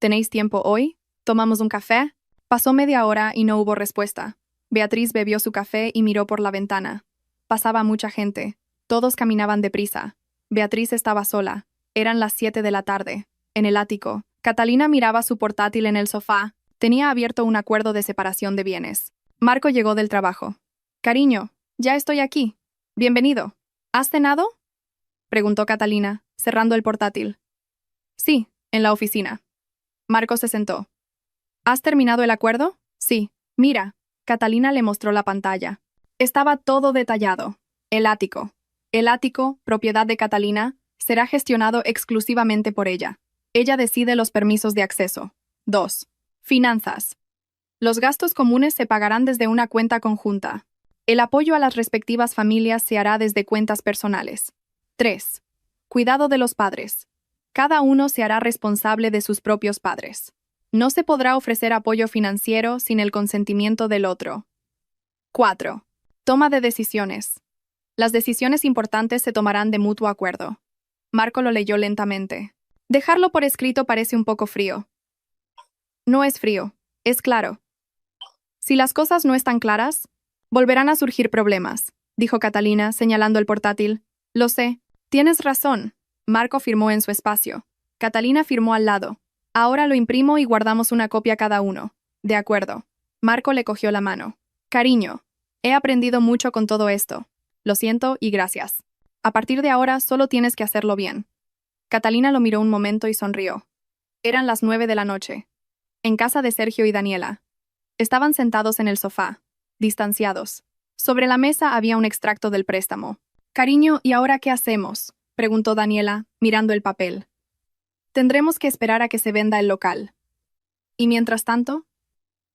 ¿Tenéis tiempo hoy? ¿Tomamos un café? Pasó media hora y no hubo respuesta. Beatriz bebió su café y miró por la ventana. Pasaba mucha gente. Todos caminaban deprisa. Beatriz estaba sola. Eran las 7 de la tarde. En el ático, Catalina miraba su portátil en el sofá. Tenía abierto un acuerdo de separación de bienes. Marco llegó del trabajo. Cariño, ya estoy aquí. Bienvenido. ¿Has cenado? Preguntó Catalina, cerrando el portátil. Sí, en la oficina. Marco se sentó. ¿Has terminado el acuerdo? Sí. Mira. Catalina le mostró la pantalla. Estaba todo detallado. El ático. El ático, propiedad de Catalina, será gestionado exclusivamente por ella. Ella decide los permisos de acceso. 2. Finanzas. Los gastos comunes se pagarán desde una cuenta conjunta. El apoyo a las respectivas familias se hará desde cuentas personales. 3. Cuidado de los padres. Cada uno se hará responsable de sus propios padres. No se podrá ofrecer apoyo financiero sin el consentimiento del otro. 4. Toma de decisiones. Las decisiones importantes se tomarán de mutuo acuerdo. Marco lo leyó lentamente. Dejarlo por escrito parece un poco frío. No es frío, es claro. Si las cosas no están claras, volverán a surgir problemas, dijo Catalina, señalando el portátil. Lo sé. Tienes razón. Marco firmó en su espacio. Catalina firmó al lado. Ahora lo imprimo y guardamos una copia cada uno. De acuerdo. Marco le cogió la mano. Cariño, he aprendido mucho con todo esto. Lo siento y gracias. A partir de ahora solo tienes que hacerlo bien. Catalina lo miró un momento y sonrió. Eran las 9 de la noche. En casa de Sergio y Daniela. Estaban sentados en el sofá, distanciados. Sobre la mesa había un extracto del préstamo. Cariño, ¿y ahora qué hacemos?, preguntó Daniela, mirando el papel. Tendremos que esperar a que se venda el local. ¿Y mientras tanto?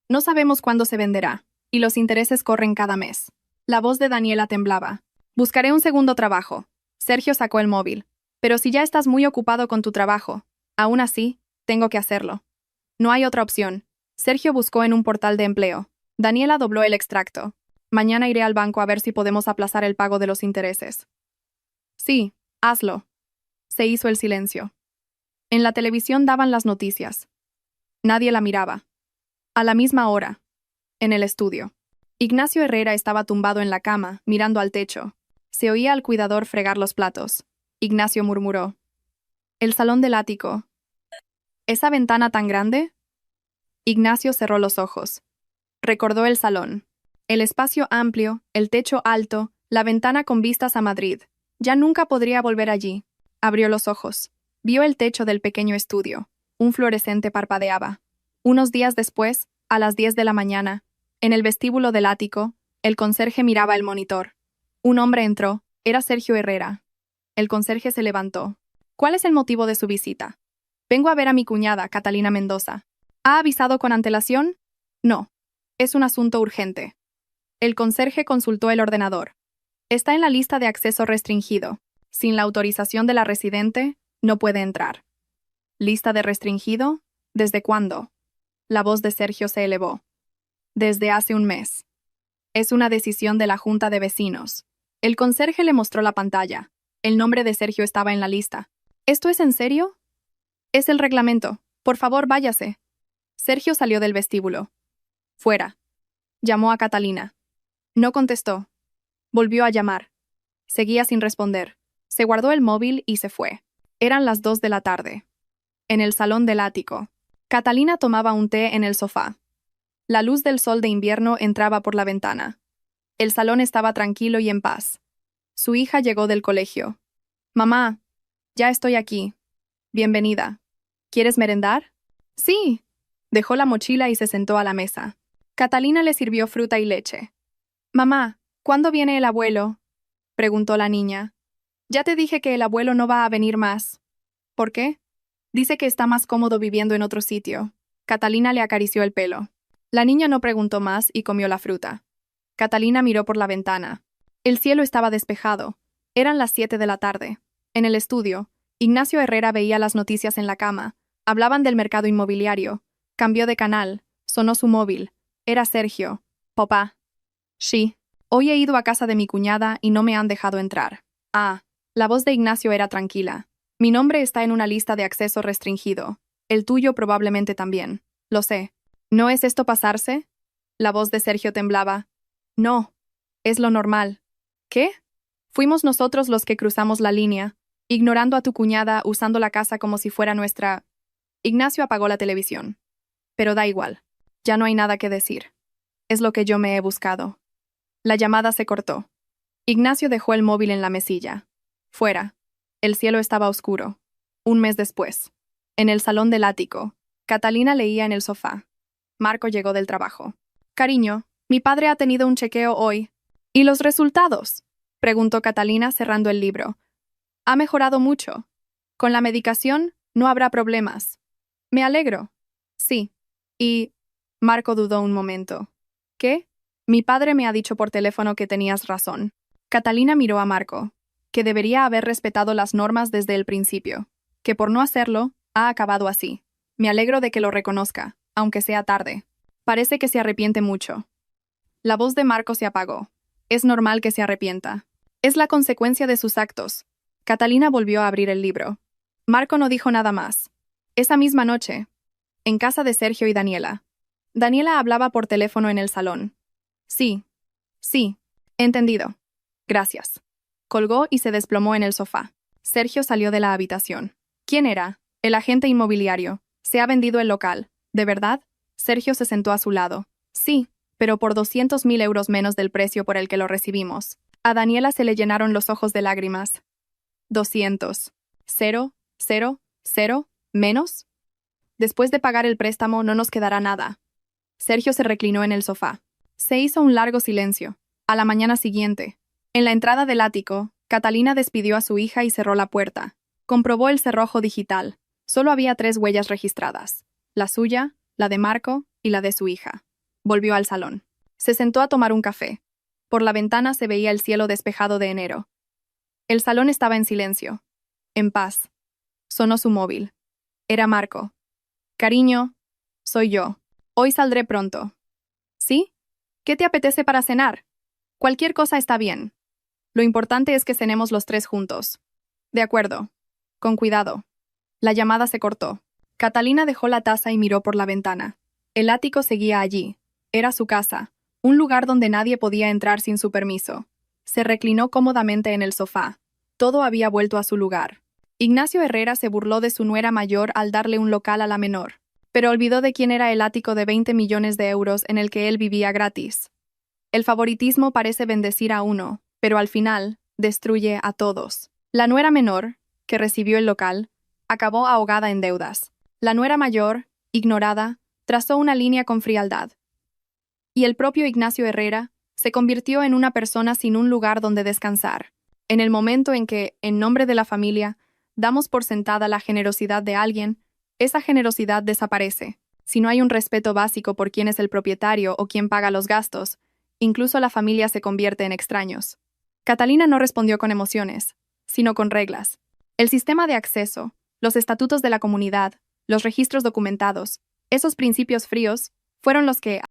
No sabemos cuándo se venderá, y los intereses corren cada mes. La voz de Daniela temblaba. Buscaré un segundo trabajo. Sergio sacó el móvil. Pero si ya estás muy ocupado con tu trabajo, aún así, tengo que hacerlo. No hay otra opción. Sergio buscó en un portal de empleo. Daniela dobló el extracto. Mañana iré al banco a ver si podemos aplazar el pago de los intereses. Sí, hazlo. Se hizo el silencio. En la televisión daban las noticias. Nadie la miraba. A la misma hora. En el estudio. Ignacio Herrera estaba tumbado en la cama, mirando al techo. Se oía al cuidador fregar los platos. Ignacio murmuró. El salón del ático. ¿Esa ventana tan grande? Ignacio cerró los ojos. Recordó el salón. El espacio amplio, el techo alto, la ventana con vistas a Madrid. Ya nunca podría volver allí. Abrió los ojos. Vio el techo del pequeño estudio. Un fluorescente parpadeaba. Unos días después, a las 10 de la mañana, en el vestíbulo del ático, el conserje miraba el monitor. Un hombre entró. Era Sergio Herrera. El conserje se levantó. ¿Cuál es el motivo de su visita? Vengo a ver a mi cuñada, Catalina Mendoza. ¿Ha avisado con antelación? No. Es un asunto urgente. El conserje consultó el ordenador. Está en la lista de acceso restringido. Sin la autorización de la residente, no puede entrar. ¿Lista de restringido? ¿Desde cuándo? La voz de Sergio se elevó. Desde hace un mes. Es una decisión de la Junta de Vecinos. El conserje le mostró la pantalla. El nombre de Sergio estaba en la lista. ¿Esto es en serio? Es el reglamento. Por favor, váyase. Sergio salió del vestíbulo. Fuera. Llamó a Catalina. No contestó. Volvió a llamar. Seguía sin responder. Se guardó el móvil y se fue. Eran las 2 de la tarde. En el salón del ático. Catalina tomaba un té en el sofá. La luz del sol de invierno entraba por la ventana. El salón estaba tranquilo y en paz. Su hija llegó del colegio. Mamá, ya estoy aquí. Bienvenida. ¿Quieres merendar? Sí. Dejó la mochila y se sentó a la mesa. Catalina le sirvió fruta y leche. Mamá, ¿cuándo viene el abuelo?, preguntó la niña. Ya te dije que el abuelo no va a venir más. ¿Por qué? Dice que está más cómodo viviendo en otro sitio. Catalina le acarició el pelo. La niña no preguntó más y comió la fruta. Catalina miró por la ventana. El cielo estaba despejado. Eran las 7 de la tarde. En el estudio, Ignacio Herrera veía las noticias en la cama. Hablaban del mercado inmobiliario. Cambió de canal. Sonó su móvil. Era Sergio. Papá. Sí. Hoy he ido a casa de mi cuñada y no me han dejado entrar. Ah. La voz de Ignacio era tranquila. Mi nombre está en una lista de acceso restringido. El tuyo probablemente también. Lo sé. ¿No es esto pasarse? La voz de Sergio temblaba. No. Es lo normal. ¿Qué? Fuimos nosotros los que cruzamos la línea, ignorando a tu cuñada, usando la casa como si fuera nuestra... Ignacio apagó la televisión. Pero da igual. Ya no hay nada que decir. Es lo que yo me he buscado. La llamada se cortó. Ignacio dejó el móvil en la mesilla. Fuera. El cielo estaba oscuro. Un mes después. En el salón del ático, Catalina leía en el sofá. Marco llegó del trabajo. Cariño, mi padre ha tenido un chequeo hoy. ¿Y los resultados? Preguntó Catalina cerrando el libro. Ha mejorado mucho. Con la medicación no habrá problemas. Me alegro. Sí. Y... Marco dudó un momento. ¿Qué? Mi padre me ha dicho por teléfono que tenías razón. Catalina miró a Marco, que debería haber respetado las normas desde el principio, que por no hacerlo, ha acabado así. Me alegro de que lo reconozca, aunque sea tarde. Parece que se arrepiente mucho. La voz de Marco se apagó. Es normal que se arrepienta. Es la consecuencia de sus actos. Catalina volvió a abrir el libro. Marco no dijo nada más. Esa misma noche, en casa de Sergio y Daniela. Daniela hablaba por teléfono en el salón. Sí. Sí. Entendido. Gracias. Colgó y se desplomó en el sofá. Sergio salió de la habitación. ¿Quién era? El agente inmobiliario. Se ha vendido el local. ¿De verdad? Sergio se sentó a su lado. Sí, pero por 200.000 euros menos del precio por el que lo recibimos. A Daniela se le llenaron los ojos de lágrimas. 200. ¿Cero? ¿Cero? ¿Cero? ¿Menos? Después de pagar el préstamo no nos quedará nada. Sergio se reclinó en el sofá. Se hizo un largo silencio. A la mañana siguiente, en la entrada del ático, Catalina despidió a su hija y cerró la puerta. Comprobó el cerrojo digital. Solo había 3 huellas registradas. La suya, la de Marco y la de su hija. Volvió al salón. Se sentó a tomar un café. Por la ventana se veía el cielo despejado de enero. El salón estaba en silencio. En paz. Sonó su móvil. Era Marco. Cariño, soy yo. Hoy saldré pronto. ¿Sí? ¿Qué te apetece para cenar? Cualquier cosa está bien. Lo importante es que cenemos los 3 juntos. De acuerdo. Con cuidado. La llamada se cortó. Catalina dejó la taza y miró por la ventana. El ático seguía allí. Era su casa, un lugar donde nadie podía entrar sin su permiso. Se reclinó cómodamente en el sofá. Todo había vuelto a su lugar. Ignacio Herrera se burló de su nuera mayor al darle un local a la menor, pero olvidó de quién era el ático de 20 millones de euros en el que él vivía gratis. El favoritismo parece bendecir a uno, pero al final, destruye a todos. La nuera menor, que recibió el local, acabó ahogada en deudas. La nuera mayor, ignorada, trazó una línea con frialdad. Y el propio Ignacio Herrera se convirtió en una persona sin un lugar donde descansar. En el momento en que, en nombre de la familia, damos por sentada la generosidad de alguien, esa generosidad desaparece. Si no hay un respeto básico por quién es el propietario o quién paga los gastos, incluso la familia se convierte en extraños. Catalina no respondió con emociones, sino con reglas. El sistema de acceso, los estatutos de la comunidad, los registros documentados, esos principios fríos, fueron los que